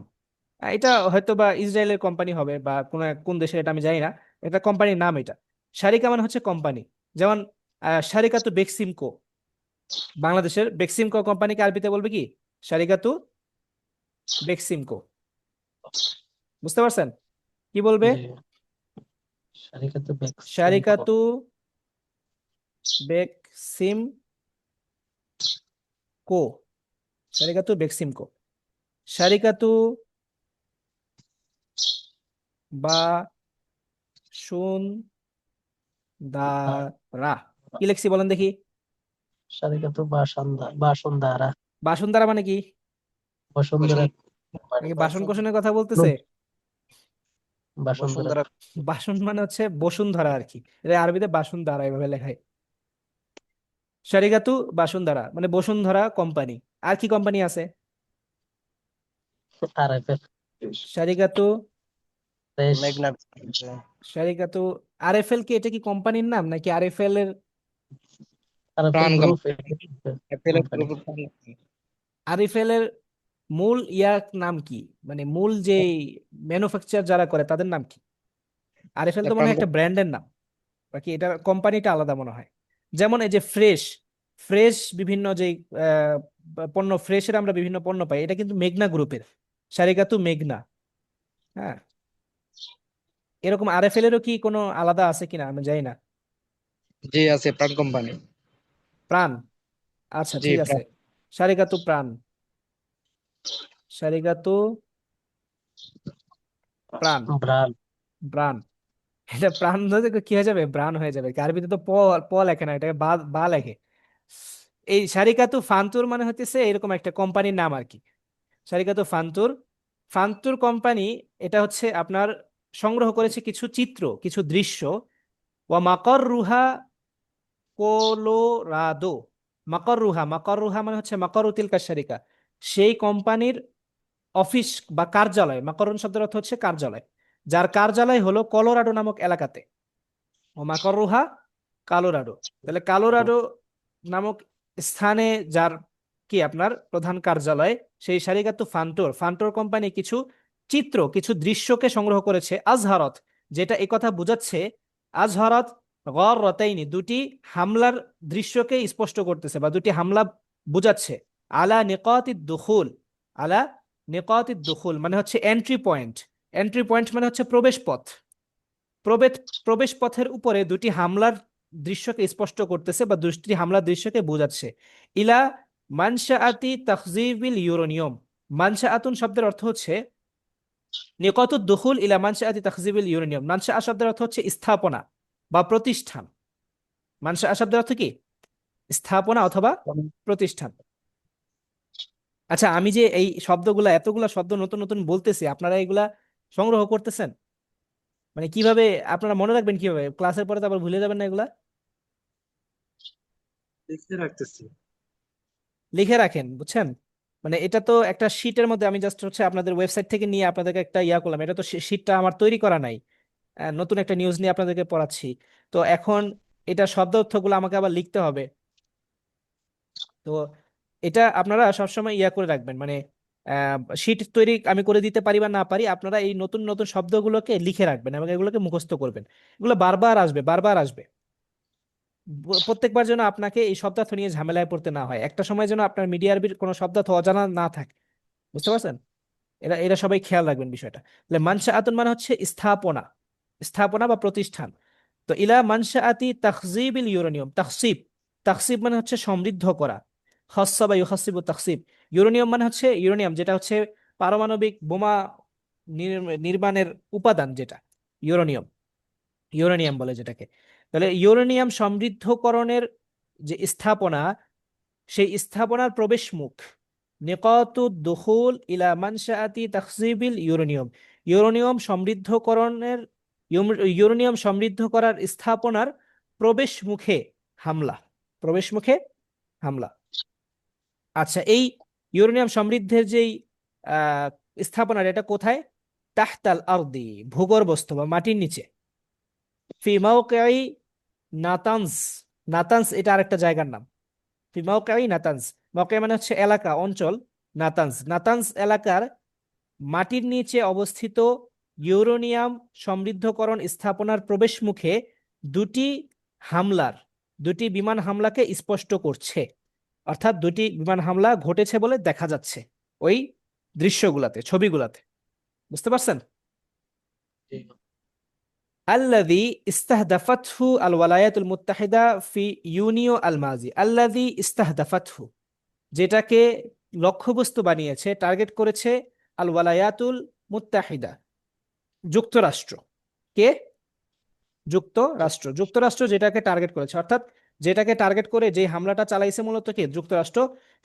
এটা হয়তো বা ইসরায়েলের কোম্পানি হবে বা কোন দেশের, এটা আমি জানি না। এটা কোম্পানির নাম এটা। শারিকা মানে হচ্ছে কোম্পানি, যেমন শারিকাতু বেক্সিমকো, বাংলাদেশের বেক্সিমকো কোম্পানিকে আরবিতে বলবে কি? শারিকাতু বেক্সিমকো। বুঝতে পারছেন কি বলবে? জি। শারিকাতু বেক্সিমকো। শারিকাতু বেক্সিমকো, শারিকাতু বেক্সিমকো, শারিকাতু বা সুন্দরা। কি লিখছি বলেন দেখি? শারিকাতু বাসুন্দারা। বাসুন্দারা মানে কি? বসুন্ধরা নাকি কোম্পানি। বাসন কোসনের কথা বলতেছে? বাসুন্ধরা। বাসন মানে হচ্ছে বসুন্ধরা আর কি, এটা আরবিতে বাসুন্দারা এভাবে লেখায়। শারিকাতু বাসুন্ধরা মানে বসুন্ধরা কোম্পানি। আর কি কোম্পানি আছে? আরএফএল। শারিকাতু, ফ্রেশ। শারিকাতু আরএফএল, কি এটা কি কোম্পানির নাম নাকি আরএফএল এর? RFL group company. আরএফএল এর মূল নাম কি, মানে মূল যে ম্যানুফ্যাকচার যারা করে তাদের নাম কি? আরএফএল তো মনে হয় একটা ব্র্যান্ডের নাম, বাকি এটা কোম্পানিটা আলাদা মনে হয়। যেমন এই যে ফ্রেশ, ফ্রেশ বিভিন্ন যে আহ, পণ্য, ফ্রেশের আমরা বিভিন্ন পণ্য পাই, এটা কিন্তু মেঘনা গ্রুপের, শারিকাতু মেঘনা। হ্যাঁ, এরকম আরএফএল এরও কি কোনো আলাদা আছে কিনা আমি জানি না। জি আছে, প্রাণ কোম্পানি। প্রাণ, আচ্ছা জি ঠিক আছে। প্রাণ। শারিকাতু প্রাণ, শারিকাতু প্রাণ, ব্রাল। প্রাণ। এটা প্রাণ ধরে কি হয়ে যাবে? প্রাণ হয়ে যাবে। আরবিতে তো প, প লেখে না, এটাকে বা, বা লেখে। এই শারিকাতু ফান্তুর মানে হচ্ছে এরকম একটা কোম্পানির নাম আর কি। শারিকাতু ফান্তুর, ফান্তুর কোম্পানি, এটা হচ্ছে আপনার সংগ্রহ করেছে কিছু চিত্র, কিছু দৃশ্য। ওয়া মাকর রুহা কোলোরাদো, মাকর রুহা, মাকর রুহা মানে হচ্ছে মাকর তিলকা শারিকা, সেই কোম্পানির অফিস বা কার্যালয়, মাকরুন শব্দের অর্থ হচ্ছে কার্যালয়, যার কার্যালয় হলো কলোরাডো নামক এলাকাতে। ও মাকর রুহা কালোরাডো, তাহলে কালোরাডো নামক স্থানে যার কি আপনার প্রধান কার্যালয়, সেই শারিকাতু ফান্টোর, ফান্টোর কোম্পানি কিছু চিত্র, কিছু দৃশ্যকে সংগ্রহ করেছে, আজহারত, যেটা এই কথা বোঝাচ্ছে, আজহারত গররাতাইনি, দুটি হামলার দৃশ্যকে স্পষ্ট করতেছে বা দুটি হামলা বোঝাচ্ছে, আলা নিকাতিদ দুখুল, আলা নিকাতিদ দুখুল মানে হচ্ছে এন্ট্রি পয়েন্ট, এন্ট্রি পয়েন্ট মানে হচ্ছে প্রবেশ পথ, প্রবেশ প্রবেশ পথের উপরে দুটি হামলার দৃশ্যকে স্পষ্ট করতেছে বা দুটি হামলার দৃশ্যকে বোঝাচ্ছে। ইলা মানশাআতি তাখজিবিল ইউরেনিয়াম, মানশাআতুন শব্দের অর্থ হচ্ছে নিকতুদ দুখুল ইলা মানশাআতি তাখজিবিল ইউরেনিয়াম, মানশাআ শব্দের অর্থ হচ্ছে স্থাপনা বা প্রতিষ্ঠান। মানশাআ শব্দের অর্থ কি? স্থাপনা অথবা প্রতিষ্ঠান। আচ্ছা, আমি যে এই শব্দগুলা, এতগুলা শব্দ নতুন নতুন বলতেছি, আপনারা এগুলা সংগ্রহ করতেছেন? মানে কিভাবে আপনারা মনে রাখবেন, কিভাবে ক্লাসের পরে তো আবার ভুলে যাবেন না এগুলা? লিখে রাখতেছি। লিখে রাখেন, বুঝছেন? মানে এটা তো একটা শীটের মধ্যে, আমি জাস্ট হচ্ছে আপনাদের ওয়েবসাইট থেকে নিয়ে আপনাদেরকে একটা ইয়া করলাম, এটা তো শীটটা আমার তৈরি করা নাই। নতুন একটা নিউজ নিয়ে আপনাদেরকে পড়াচ্ছি। তো এখন এটা শব্দ অর্থগুলো আমাকে আবার লিখতে হবে। তো এটা আপনারা সবসময় ইয়া করে রাখবেন, মানে শীট তৈরি আমি করে দিতে পারি বা না পারি, আপনারা এই নতুন নতুন শব্দগুলোকে লিখে রাখবেন এবং এগুলোকে মুখস্থ করবেন। এগুলো বারবার আসবে, বারবার আসবে। প্রত্যেকবার যেন আপনাকে এই শব্দার্থ নিয়ে ঝামেলায় পড়তে না হয়, একটা সময় যেন আপনার মিডিয়ার কোনো শব্দার্থ অজানা না থাকে। বুঝতে পারছেন? এরা এরা সবাই খেয়াল রাখবেন বিষয়টা। তাহলে মানশাআতুন মানে হচ্ছে স্থাপনা, স্থাপনা বা প্রতিষ্ঠান। তো ইলা মানশাআতি তাখজিবিল ইউরেনিয়াম, তাখসিব, তাখসিব মানে হচ্ছে সমৃদ্ধ করা, খস্সা বা ইউখাসসিবু তাখসিব। ইউরেনিয়াম মানে হচ্ছে ইউরেনিয়াম, যেটা হচ্ছে পারমাণবিক বোমা নির্মাণের উপাদান, যেটা ইউরেনিয়াম, ইউরেনিয়াম বলে যেটাকে। তাহলে ইউরেনিয়াম সমৃদ্ধকরণের যে স্থাপনা, সেই স্থাপনার প্রবেশ মুখ, নিকাতুদ দুখুল ইলা মানশাআতি তাখজিবিল ইউরেনিয়াম, ইউরেনিয়াম সমৃদ্ধকরণের, ইউরেনিয়াম সমৃদ্ধ করার স্থাপনার প্রবেশ মুখে হামলা, প্রবেশ মুখে হামলা। আচ্ছা, এই ইউরেনিয়াম সমৃদ্ধের যেই আহ স্থাপনার, এটা কোথায়? তাহতাল আরদি, ভূগর্ভস্থ বা মাটির নিচে। ফি মাওকিআই নাতানজ, নাতানজ এটা আরেকটা জায়গার নাম। ফি মাওকিআই নাতানজ, মাওকিআ মানে হচ্ছে এলাকা, অঞ্চল। নাতানজ, নাতানজ এলাকার মাটির নিচে অবস্থিত ইউরেনিয়াম সমৃদ্ধকরণ স্থাপনার প্রবেশ মুখে দুটি হামলার, দুটি বিমান হামলাকে স্পষ্ট করছে, অর্থাৎ দুটি বিমান হামলা ঘটেছে বলে দেখা যাচ্ছে ওই দৃশ্যগুলাতে, ছবিগুলাতে। বুঝতে পারছেন? আল্লাযী ইস্তাহদাফাতহু আল ওয়ালায়াতুল মুত্তাহিদা ফি ইউনিও আল মাজি, আল্লাযী ইস্তাহদাফাতহু, যেটাকে লক্ষ্যবস্তু বানিয়েছে, টার্গেট করেছে, আল ওয়ালায়াতুল মুত্তাহিদা, যুক্তরাষ্ট্র। কে? যুক্তরাষ্ট্র, যুক্তরাষ্ট্র যেটাকে টার্গেট করেছে, অর্থাৎ যেটাকে টার্গেট করে যে হামলাটা চালাইছে মূলত কে? যুক্তরাষ্ট্র।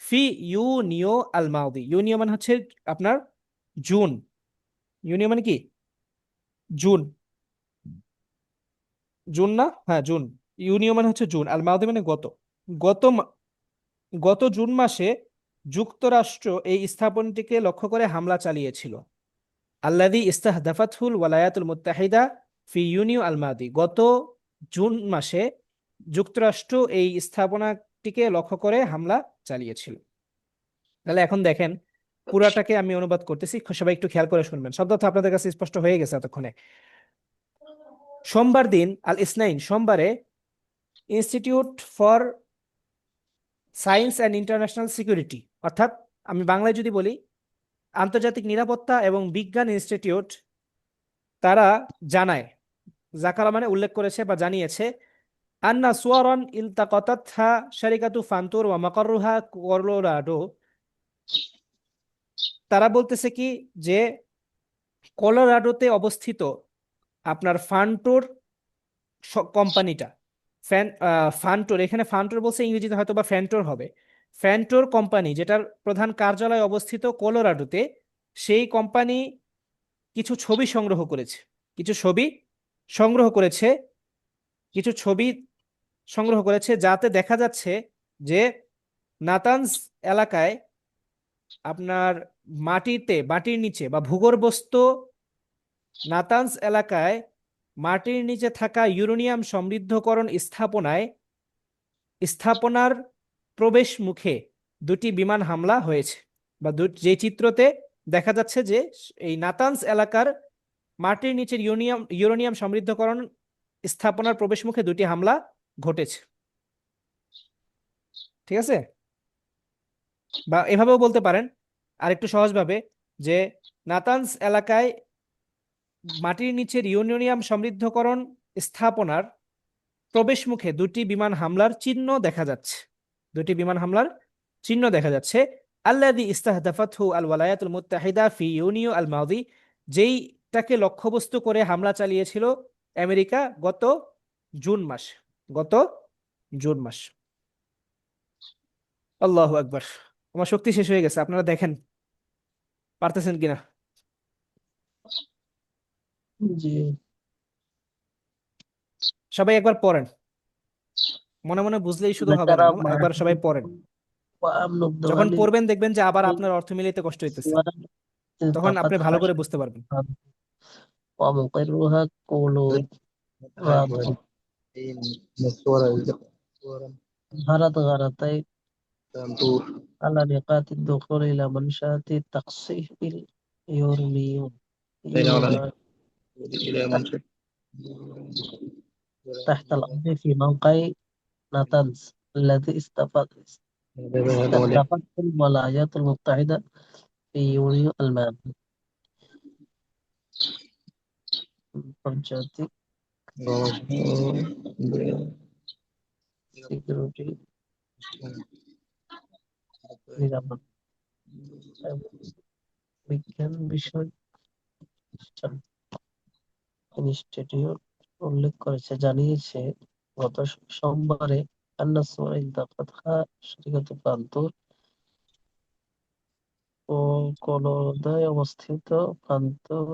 ফি ইউনিও আল মাউদি, ইউনিও মানে হচ্ছে আপনার জুন, ইউনিও মানে কি? জুন, জুন না? হ্যাঁ জুন। ইউনিও মানে হচ্ছে জুন, আল মাউদি মানে গত, গত গত জুন মাসে যুক্তরাষ্ট্র এই স্থাপনটিকে লক্ষ্য করে হামলা চালিয়েছিল। আল্লাযী ইস্তাহদাফাতহুল ওয়ালায়াতুল মুত্তাহিদা ফি ইউনিও আল মাদি, গত জুন মাসে যুক্তরাষ্ট্র এই স্থাপনাটিকে লক্ষ্য করে হামলা চালিয়েছিল। তাহলে এখন দেখেন, পুরাটাকে আমি অনুবাদ করতেছি, সবাই একটু খেয়াল করে শুনবেন, শব্দ তো আপনাদের কাছে স্পষ্ট হয়ে গেছে এতক্ষণে। সোমবার দিন, আল ইসনাইন সোমবারে, institute for science and international security, অর্থাৎ আমি বাংলায় যদি বলি, আন্তর্জাতিক নিরাপত্তা এবং বিজ্ঞান ইনস্টিটিউট, তারা জানায়, জাকারা মানে উল্লেখ করেছে বা জানিয়েছে, আন্না সুয়ারন ইলতাকাতাতহা শারিকাতু ফান্তুর ওয়া মাকাররুহা কলোরাডো, তারা বলতেছে কি যে কলোরাডোতে অবস্থিত আপনার ফান্টোর কোম্পানিটা, ফান্টোর, এখানে ফান্টোর বলছে, ইংরেজিতে হয়তো বা ফ্যান্টোর হবে, ফ্যান্টোর কোম্পানি যেটার প্রধান কার্যালয় অবস্থিত কলোরাডোতে, সেই কোম্পানি কিছু ছবি সংগ্রহ করেছে, কিছু ছবি সংগ্রহ করেছে, কিছু ছবি সংগ্রহ করেছে, যাতে দেখা যাচ্ছে যে নাতানজ এলাকায় আপনার মাটিতে, মাটির নিচে বা ভূগর্ভস্থ নাতানজ এলাকায় মাটির নিচে থাকা ইউরেনিয়াম সমৃদ্ধকরণ স্থাপনার প্রবেশ মুখে দুটি বিমান হামলা হয়েছে, বা যে চিত্রতে দেখা যাচ্ছে যে এই নাতানস এলাকার মাটির নিচের ইউরেনিয়াম সমৃদ্ধকরণ স্থাপনার প্রবেশমুখে দুটি হামলা ঘটেছে। ঠিক আছে? বা এভাবেও বলতে পারেন আরেকটু সহজভাবে, যে নাতানস এলাকায় মাটির নিচের ইউরেনিয়াম সমৃদ্ধকরণ স্থাপনার প্রবেশমুখে দুটি বিমান হামলার চিহ্ন দেখা যাচ্ছে। দুটি বিমান হামলার চিহ্ন দেখা যাচ্ছে। আল্লাযী ইস্তাহদাফাতহু আল ওয়ালায়াতুল মুত্তাহিদা ফি ইউনিও আল মাদি, যেইটাকে লক্ষ্যবস্তু করে হামলা চালিয়েছিল আমেরিকা গত জুন মাস। গত জুন মাস। আল্লাহু আকবার। আমার শক্তি শেষ হয়ে গেছে, আপনারা দেখেন পারতেছেন কিনা। জি। সবাই একবার পড়েন, মনে মনে বুঝলেই শুধু হবে না, ذكر একবার সবাই مالك পড়েন। وأمن যখন الدول পড়বেন দেখবেন যে আবার আপনার অর্থ মিলাইতে কষ্ট হইতেছে, صورا তখন আপনি ভালো التقتها করে বুঝতে পারবেন। ومقرها كولورادو ظهرت غارتي على نقاط الدخول إلى منشأة تقصيف اليورانيوم تحت الأرض في موقع ناتنز الذي استهدفته الولايات المتحدة في يونيو الماضي. আন্তর্জাতিক সিকিউরিটি নিরাপত্তা এবং বিজ্ঞান বিষয়ক প্রতিষ্ঠান ইনস্টিটিউট উল্লেখ করেছে, জানিয়েছে গত সোমবারে আন্নাসুরা ইনতাফাতহা শরীয়ত প্রান্তর ও কলোরাদোয় অবস্থিত প্রান্তর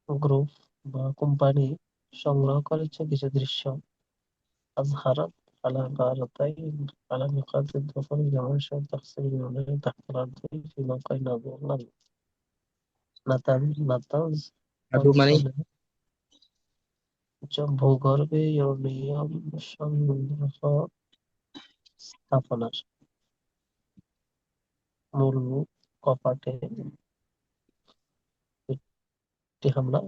গ্রুপ বা কোম্পানি সংগ্রহ করেছে কিছু দৃশ্য। أظهرت على غارتين على نقاط الدخول إلى منشأ تغسيل المياه تحت الأرض في موقع নাতানজ আদু মানে অঞ্চলে ভূগর্ভে ইউরেনিয়াম সংগ্রহ স্থাপনার মূল কপাটে একটি হামলা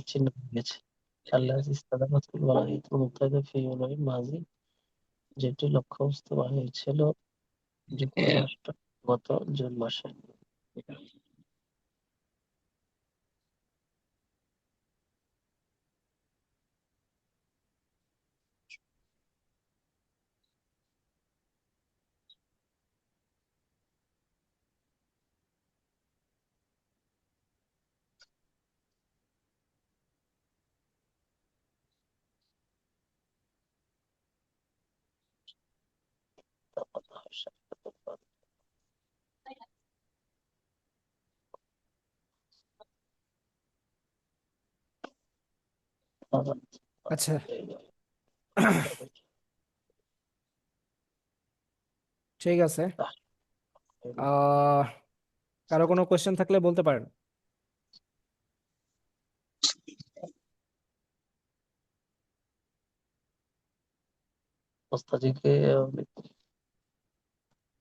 চিহ্ন গেছে। আল্লাহ ইস্তাদাফাতুল ওয়ালায়াতুল মুত্তাহিদা ফি ইউনিয়ন মাজি, যেটি লক্ষ্যবস্তু হয়েছিল যুক্তরাষ্ট্র গত জুন মাসে। আচ্ছা, ঠিক আছে। আহ কারো কোনো কোয়েশ্চেন থাকলে বলতে পারেন। ওস্তাদিকে অনেক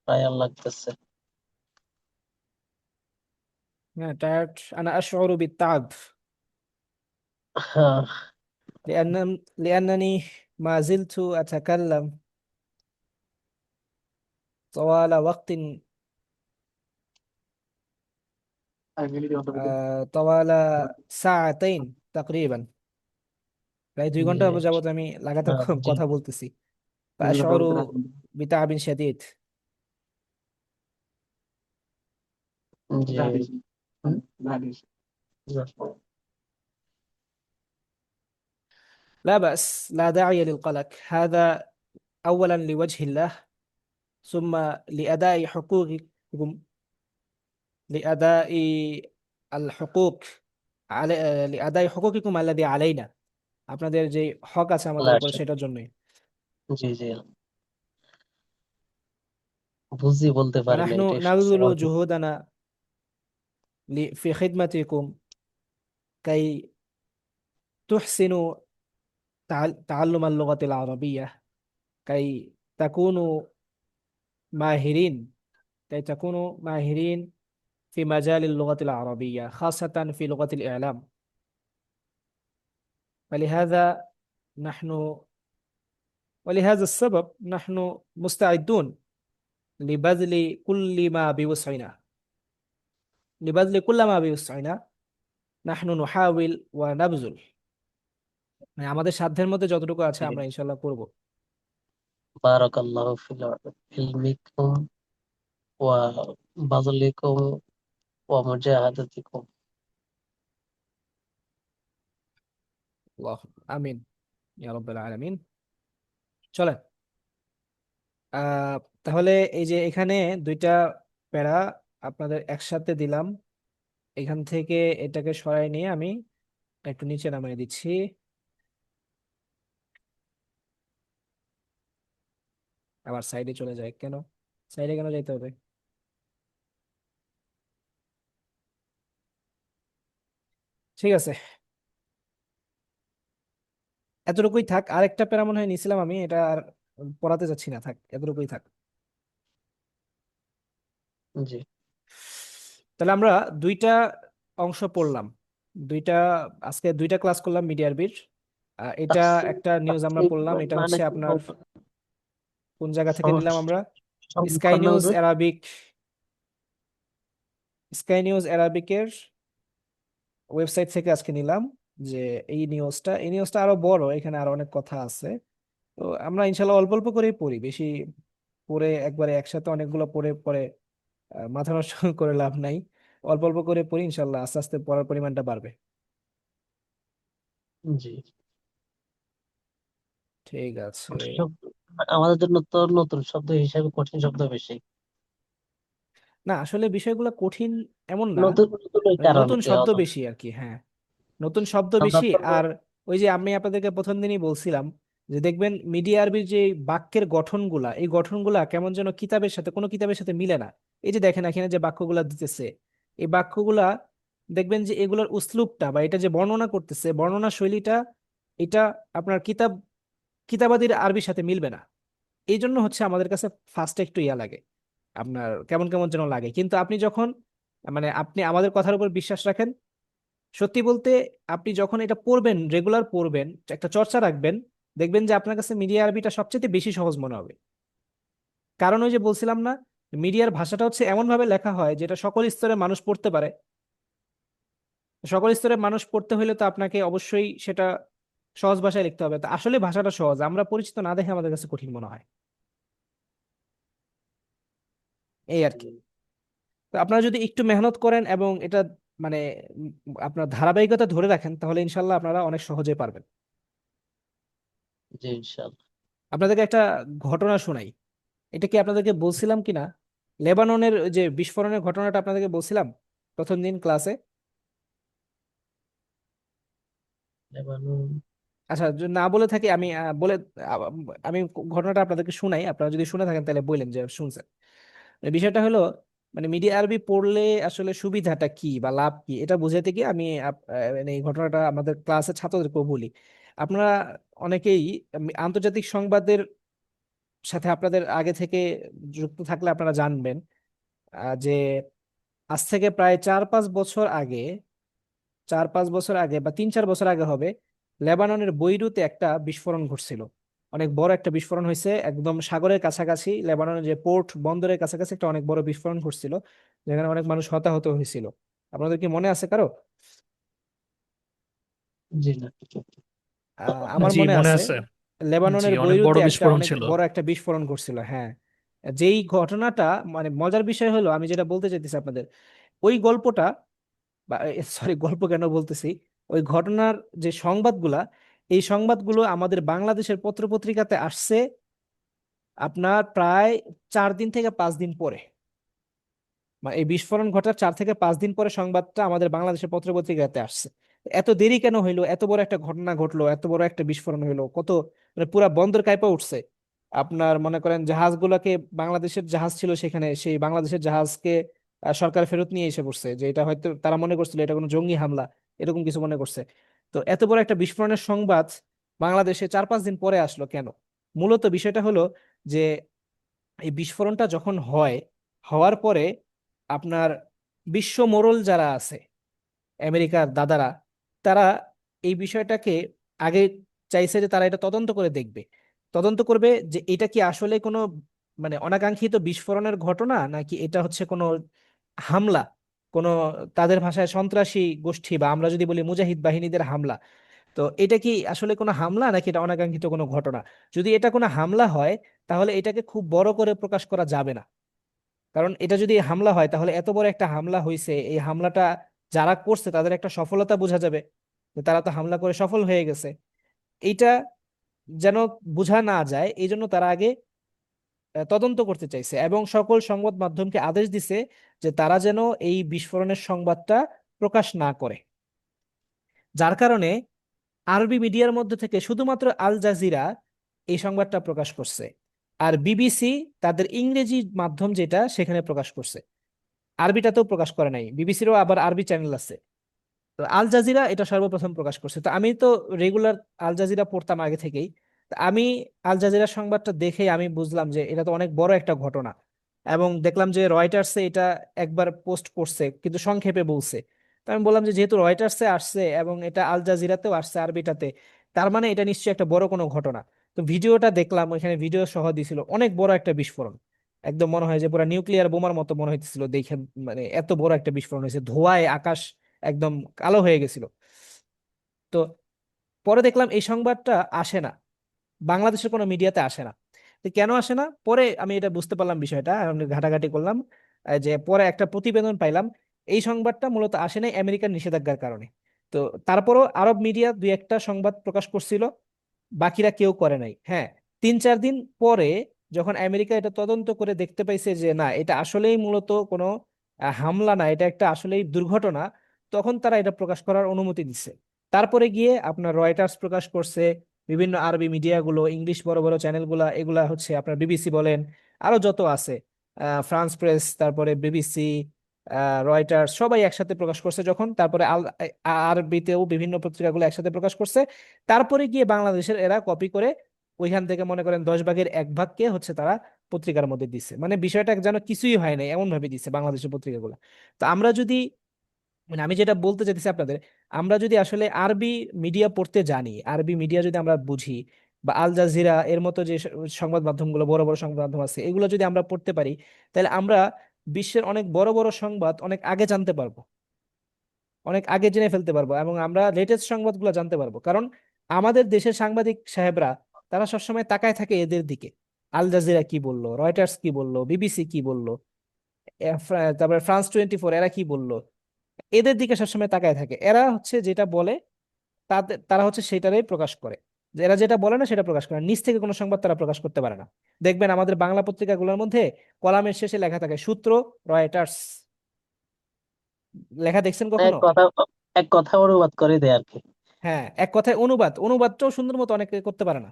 টায়ার লাগতেছে। হ্যাঁ, টায়ার্ড। আনা আশউরু বিত্তাব হ্যাঁ, لأنني ما زلت أتكلم طوال وقت طوال ساعتين تقريبا। প্রায় 2 ঘন্টা যাবত আমি লাগাতার জি কথা বলতেছি। فأشعر بتعب شديد। জি। لا بأس، لا داعي للقلق. هذا أولا لوجه الله، ثم لأداء حقوقكم، لأداء الحقوق لأداء حقوقكم الذي علينا। আপনাদের যে হক আছে আমাদের উপর, সেটার জন্যই। জি জি, বুঝি বলতে পারি না, ونحن এটাই نبذل সবার جهودنا في خدمتكم كي تحسنوا تعلم اللغة العربية، كي তাকুনু মাহিরিন تكونوا ماهرين في مجال اللغة العربية خاصة في لغة الإعلام فلهذا نحن ولهذا السبب نحن مستعدون لبذل كل ما بوسعنا لبذل كل ما بوسعنا نحن نحاول ونبذل মানে আমাদের সাধ্যের মধ্যে যতটুকু আছে আমরা ইনশাআল্লাহ করব বারাকাল্লাহু ফি ইলমিকুম ওয়া বাযলিকুম ওয়া মুজাহাদাতিকুম। আল্লাহ আমিন ইয়া রাব্বাল আলামিন। চলেন আহ তাহলে এই যে এখানে দুইটা প্যারা আপনাদের একসাথে দিলাম, এখান থেকে এটাকে সরাই নিয়ে আমি একটু নিচে নামিয়ে দিচ্ছি। আবার সাইডে চলে যায় কেন? সাইডে কেন যাইতে হবে? ঠিক আছে, এতটুকুই থাক। আরেকটা প্যারা মনে হয় নিছিলাম আমি, এটা আর পড়াতে যাচ্ছি না, থাক এতটুকুই থাক। জি, তাহলে আমরা দুইটা অংশ পড়লাম, দুইটা আজকে দুইটা ক্লাস করলাম মিডিয়া আরবির। এটা একটা নিউজ আমরা পড়লাম, এটা মানে হচ্ছে কি আপনার বলতো? কোন জায়গা থেকে নিলাম আমরা? স্কাই সংরক্ষণ নিউজ হবে। অ্যারাবিক, স্কাই নিউজ অ্যারাবিকের ওয়েবসাইট থেকে আজকে নিলাম যে এই নিউজটা আরো বড়, এখানে আরো অনেক কথা আছে। তো আমরা ইনশাল্লাহ অল্প অল্প করেই পড়ি, বেশি পড়ে একবারে একসাথে অনেকগুলো পড়ে পরে মাথা নষ্ট করে লাভ নাই। অল্প অল্প করে পড়ি, ইনশাল্লাহ আস্তে আস্তে পড়ার পরিমাণটা বাড়বে। জি, ঠিক আছে। কঠিন শব্দ আমাদের জন্য তো নতুন শব্দ হিসাবে কঠিন শব্দ বেশি। না আসলে বিষয়গুলো কঠিন এমন না, নতুন নতুন ওই মানে কারণে নতুন কি শব্দ হলো? বেশি আর কি। হ্যাঁ, নতুন শব্দ আমরা বেশি। তো আর ওই যে আমি আপনাদেরকে প্রথম দিনই বলছিলাম যে দেখবেন মিডিয়া আরবির যে বাক্যের গঠনগুলা, এই গঠনগুলা কেমন যেন কিতাবের সাথে, কোনো কিতাবের সাথে মিলে না। এই যে দেখেন এখানে যে বাক্যগুলা দিতেছে, এই বাক্যগুলা দেখবেন যে এগুলোর উসলুবটা বা এটা যে বর্ণনা করতেছে, বর্ণনা শৈলীটা, এটা আপনার কিতাবাদির আরবির সাথে মিলবে না। এই জন্য হচ্ছে আমাদের কাছে ফার্স্টে একটু ইয়া লাগে, আপনার কেমন কেমন যেন লাগে। কিন্তু আপনি যখন মানে আপনি আমাদের কথার উপর বিশ্বাস রাখেন, সত্যি বলতে আপনি যখন এটা পড়বেন, রেগুলার পড়বেন, একটা চর্চা রাখবেন, দেখবেন যে আপনার কাছে মিডিয়া আরবিটা সবচেয়ে বেশি সহজ মনে হবে। কারণ ওই যে বলছিলাম না, মিডিয়ার ভাষাটা হচ্ছে এমন ভাবে লেখা হয় যেটা সকল স্তরের মানুষ পড়তে পারে। সকল স্তরের মানুষ পড়তে হলে তো আপনাকে অবশ্যই সেটা সহজ ভাষায় লিখতে হবে। তো আসলে ভাষাটা সহজ, আমরা পরিচিত না দেখে আমাদের কাছে কঠিন মনে হয়, এই আর কি। তো আপনারা যদি একটু মেহনত করেন এবং এটা মানে উম, আপনার ধারাবাহিকতা ধরে রাখেন, তাহলে ইনশাল্লাহ আপনারা অনেক সহজে পারবেন। জি, ইনশাআল্লাহ। আপনাদেরকে একটা ঘটনা শোনাই, এটা কি আপনাদেরকে বলছিলাম কিনা? লেবাননের যে বিস্ফোরণের ঘটনাটা আপনাদেরকে বলছিলাম প্রথম দিন ক্লাসে। লেবানন। আচ্ছা, যদি না বলে থাকি আমি আহ, আমি ঘটনাটা আপনাদেরকে শুনাই, আপনারা যদি শুনে থাকেন তাহলে বললেন যে শুনছেন। মানে বিষয়টা হলো, মানে মিডিয়া আরবি পড়লে আসলে সুবিধাটা কি বা লাভ কি, এটা বুঝাতে গিয়ে আমি মানে এই ঘটনাটা আমাদের ক্লাসের ছাত্রদেরকেও বলি। আপনারা অনেকেই আন্তর্জাতিক সংবাদের সাথে আপনাদের আগে থেকে যুক্ত থাকলে আপনারা জানবেন যে আজ থেকে প্রায় 4-5 বছর আগে, 4-5 বছর আগে বা 3-4 বছর আগে হবে, লেবাননের বৈরুতে একটা বিস্ফোরণ ঘটছিল। অনেক বড় একটা বিস্ফোরণ হয়েছে, একদম সাগরের কাছাকাছি, লেবাননের যে পোর্ট বন্দরের কাছাকাছি একটা অনেক বড় বিস্ফোরণ ঘটছিল, যেখানে অনেক মানুষ হতাহত হয়েছিল। আপনাদের কি মনে আছে কারো? জি না। আমার জি মনে মনে আছে, আছে। জি লেবাননের অনেক বড় বৈরুতে একটা বিস্ফোরণ অনেক ছিল। বড় একটা বিস্ফোরণ ঘটছিল। হ্যাঁ, যেই ঘটনাটা, মানে মজার বিষয় হলো, আমি যেটা বলতে চাইতেছি আপনাদের, ওই গল্পটা বা সরি গল্প কেন বলতেছি, ওই ঘটনার যে সংবাদগুলা, এই সংবাদগুলো আমাদের বাংলাদেশের পত্রপত্রিকাতে আসছে আপনার প্রায় 4 দিন থেকে 5 দিন পরে। মানে এই বিস্ফোরণ ঘটার 4 থেকে 5 দিন পরে সংবাদটা আমাদের বাংলাদেশের পত্রপত্রিকাতে আসছে। এত দেরি কেন হইলো? এত বড় একটা ঘটনা ঘটলো, এত বড় একটা বিস্ফোরণ হইলো, কত মানে পুরা বন্দর কাইপা উঠছে। আপনার মনে করেন জাহাজগুলোকে, বাংলাদেশের জাহাজ ছিল সেখানে, সেই বাংলাদেশের জাহাজকে সরকার ফেরত নিয়ে এসে পড়ছে, যে এটা হয়তো তারা মনে করছিল এটা কোনো জঙ্গি হামলা, এরকম কিছু মনে করছে। তো এত বড় একটা বিস্ফোরণের সংবাদ বাংলাদেশে 4-5 দিন পরে আসলো কেন? মূলত বিষয়টা হলো যে এই বিস্ফোরণটা যখন হয়, হওয়ার পরে আপনার বিশ্ব মোড়ল যারা আছে, আমেরিকার দাদারা, তারা এই বিষয়টাকে আগে চাইছে যে তারা এটা তদন্ত করে দেখবে, তদন্ত করবে যে এটা কি আসলে কোনো মানে অনাকাঙ্ক্ষিত বিস্ফোরণের ঘটনা, নাকি এটা হচ্ছে কোনো হামলা, কোনো তাদের ভাষায় সন্ত্রাসী গোষ্ঠী বা আমরা যদি বলি মুজাহিদ বাহিনীদের হামলা। তো এটা কি আসলে কোনো হামলা নাকি এটা অনাকাঙ্ক্ষিত কোনো ঘটনা? যদি এটা কোনো হামলা হয়, তাহলে এটাকে খুব বড় করে প্রকাশ করা যাবে না। কারণ এটা যদি হামলা হয়, তাহলে এত বড় একটা হামলা হয়েছে, এই হামলাটা যারা করছে তাদের একটা সফলতা বোঝা যাবে, যে তারা তো হামলা করে সফল হয়ে গেছে। এইটা যেন বোঝা না যায়, এই জন্য তারা আগে তদন্ত করতে চাইছে এবং সকল সংবাদ মাধ্যমকে আদেশ দিছে যে তারা যেন এই বিস্ফোরণের সংবাদটা প্রকাশ না করে। যার কারণে আরবি মিডিয়ার মধ্যে থেকে শুধুমাত্র আল জাজিরা এই সংবাদটা প্রকাশ করছে, আর বিবিসি তাদের ইংরেজি মাধ্যম যেটা সেখানে প্রকাশ করছে। আরবিটাতেও প্রকাশ করে নাই, বিবিসিরও আবার আরবি চ্যানেল আছে। তো আল জাজিরা এটা সর্বপ্রথম প্রকাশ করছে। তো আমি তো রেগুলার আল জাজিরা পড়তাম আগে থেকেই। তো আমি আল জাজিরা সংবাদটা দেখে আমি বুঝলাম যে এটা তো অনেক বড় একটা ঘটনা, এবং দেখলাম যে রয়টার্সে এটা একবার পোস্ট করছে কিন্তু সংক্ষেপে বলছে। তো আমি বললাম যে যেহেতু রয়টার্সে আসছে এবং এটা আল জাজিরাতেও আসছে আরবিটাতে, তার মানে এটা নিশ্চয়ই একটা বড় কোনো ঘটনা। তো ভিডিওটা দেখলাম, ওইখানে ভিডিও সহ দিছিল, অনেক বড় একটা বিস্ফোরণ, একদম মনে হয় যে পুরো নিউক্লিয়ার বোমার মতো মনে হইতেছিল দেখে। মানে এত বড় একটা বিস্ফোরণ হয়েছে, ধোঁয়ায় আকাশ একদম কালো হয়ে গেছিল। তো পরে দেখলাম এই সংবাদটা আসে না, বাংলাদেশের কোনো মিডিয়াতে আসে না। তো কেন আসে না, পরে আমি এটা বুঝতে পারলাম বিষয়টা, আমি ঘাটাঘাটি করলাম, যে পরে একটা প্রতিবেদন পাইলাম এই সংবাদটা মূলত আসে নাই আমেরিকার নিষেধাজ্ঞার কারণে। তো তারপরও আরব মিডিয়া দুই একটা সংবাদ প্রকাশ করছিল, বাকিরা কেউ করে নাই। হ্যাঁ, 3-4 দিন পরে যখন আমেরিকা এটা তদন্ত করে দেখতে পাইছে যে না, এটা আসলেই মূলত কোনো হামলা না, এটা একটা আসলেই দুর্ঘটনা, তখন তারা এটা প্রকাশ করার অনুমতি দিচ্ছে। তারপরে গিয়ে আপনার রয়টার্স প্রকাশ করছে, বিভিন্ন আরবি মিডিয়াগুলো, ইংলিশ বড় বড় চ্যানেলগুলা, এগুলা হচ্ছে আপনার বিবিসি বলেন, আরো যত আছে, ফ্রান্স প্রেস, তারপরে বিবিসি, রয়টার্স, সবাই একসাথে প্রকাশ করছে যখন, তারপরে আরবিতেও বিভিন্ন পত্রিকাগুলো একসাথে প্রকাশ করছে। তারপরে গিয়ে বাংলাদেশের এরা কপি করে ওইখান থেকে মনে করেন 10 ভাগের 1 ভাগকে হচ্ছে তারা পত্রিকার মধ্যে দিচ্ছে, মানে বিষয়টা যেন কিছুই হয় নাই এমন ভাবে দিচ্ছে বাংলাদেশের পত্রিকাগুলো। তো আমরা যদি, মানে আমি যেটা বলতে চাইতেছি আপনাদের, আমরা যদি আসলে আরবি মিডিয়া পড়তে জানি, আরবি মিডিয়া যদি আমরা বুঝি, বা আল জাজিরা এর মতো যে সংবাদ মাধ্যমগুলো, বড় বড় সংবাদ মাধ্যম আছে, এগুলো যদি আমরা পড়তে পারি, তাহলে আমরা বিশ্বের অনেক বড় বড় সংবাদ অনেক আগে জানতে পারবো, অনেক আগে জেনে ফেলতে পারবো, এবং আমরা লেটেস্ট সংবাদগুলো জানতে পারবো। কারণ আমাদের দেশের সাংবাদিক সাহেবরা তারা সবসময় তাকায় থাকে এদের দিকে, আল জাজিরা কি বললো, রয়টার্স কি বললো, বিবিসি কি বললো, তারপরে France 24 এরা কি বললো, এদের দিকে সবসময় তাকায় থাকে। এরা হচ্ছে যেটা বলে তারা হচ্ছে সেটারই প্রকাশ করে, যে এরা যেটা বলে না সেটা প্রকাশ করে না। নিজ থেকে কোনো সংবাদ তারা প্রকাশ করতে পারে না। দেখবেন আমাদের বাংলা পত্রিকাগুলোর মধ্যে কলামের শেষে লেখা থাকে সূত্র রয়টার্স, লেখা দেখছেন এক কখনো? কথা এক কথা অনুবাদ করে দেয় আর কি। হ্যাঁ, এক কথায় অনুবাদটাও সুন্দর মতো অনেকে করতে পারে না।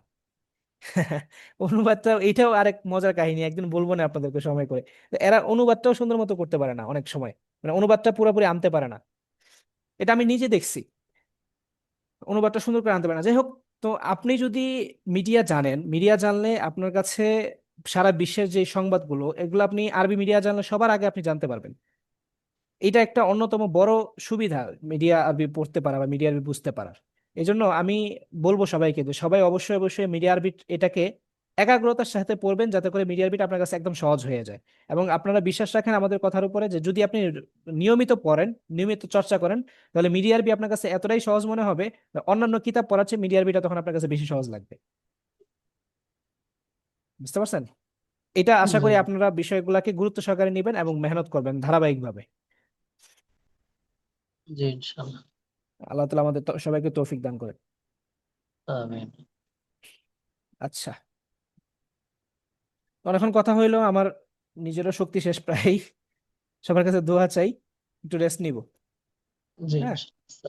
অনুবাদটা এইটাও আরেক মজার কাহিনী, একদিন বলবো না আপনাদেরকে সময় করে। তো এরা অনুবাদটাও সুন্দর মতো করতে পারে না অনেক সময়, মানে অনুবাদটা পুরোপুরি আনতে পারে না। এটা আমি নিজে দেখছি, অনুবাদটা সুন্দর করে আনতে পারে না। যাই হোক, তো আপনি যদি মিডিয়া জানেন, মিডিয়া জানলে আপনার কাছে সারা বিশ্বের যে সংবাদগুলো, এগুলো আপনি আরবি মিডিয়া জানলে সবার আগে আপনি জানতে পারবেন। এটা একটা অন্যতম বড় সুবিধা মিডিয়া আরবি পড়তে পারা বা মিডিয়া আরবি বুঝতে পারার। এই জন্য আমি বলবো সবাইকে যে সবাই অবশ্যই অবশ্যই মিডিয়া আরবি এটাকে একাগ্রতার সাথে পড়বেন, যাতে করে মিডিয়া আরবিটা আপনার কাছে একদম সহজ হয়ে যায়। এবং আপনারা বিশ্বাস রাখেন আমাদের কথার উপরে, যে যদি আপনি নিয়মিত পড়েন, নিয়মিত চর্চা করেন, তাহলে মিডিয়া আরবি আপনার কাছে এতটাই সহজ মনে হবে, অন্যান্য কিতাব পড়ার চেয়ে মিডিয়া আরবিটা তখন আপনার কাছে বেশি সহজ লাগবে। বুঝতে পারছেন? এটা আশা জি করি আপনারা বিষয়গুলোকে গুরুত্ব সহকারে নেবেন এবং মেহনত করবেন ধারাবাহিকভাবে। জি, ইনশাল্লাহ। আল্লাহ তাআলা আমাদের সবাইকে তৌফিক দান করেন। আমিন। আচ্ছা, অনেকক্ষণ কথা হইলো, আমার নিজেরও শক্তি শেষ প্রায়। সবার কাছে দোয়া চাই, একটু রেস্ট নিব। জি, হ্যাঁ, ইনশাল্লাহ।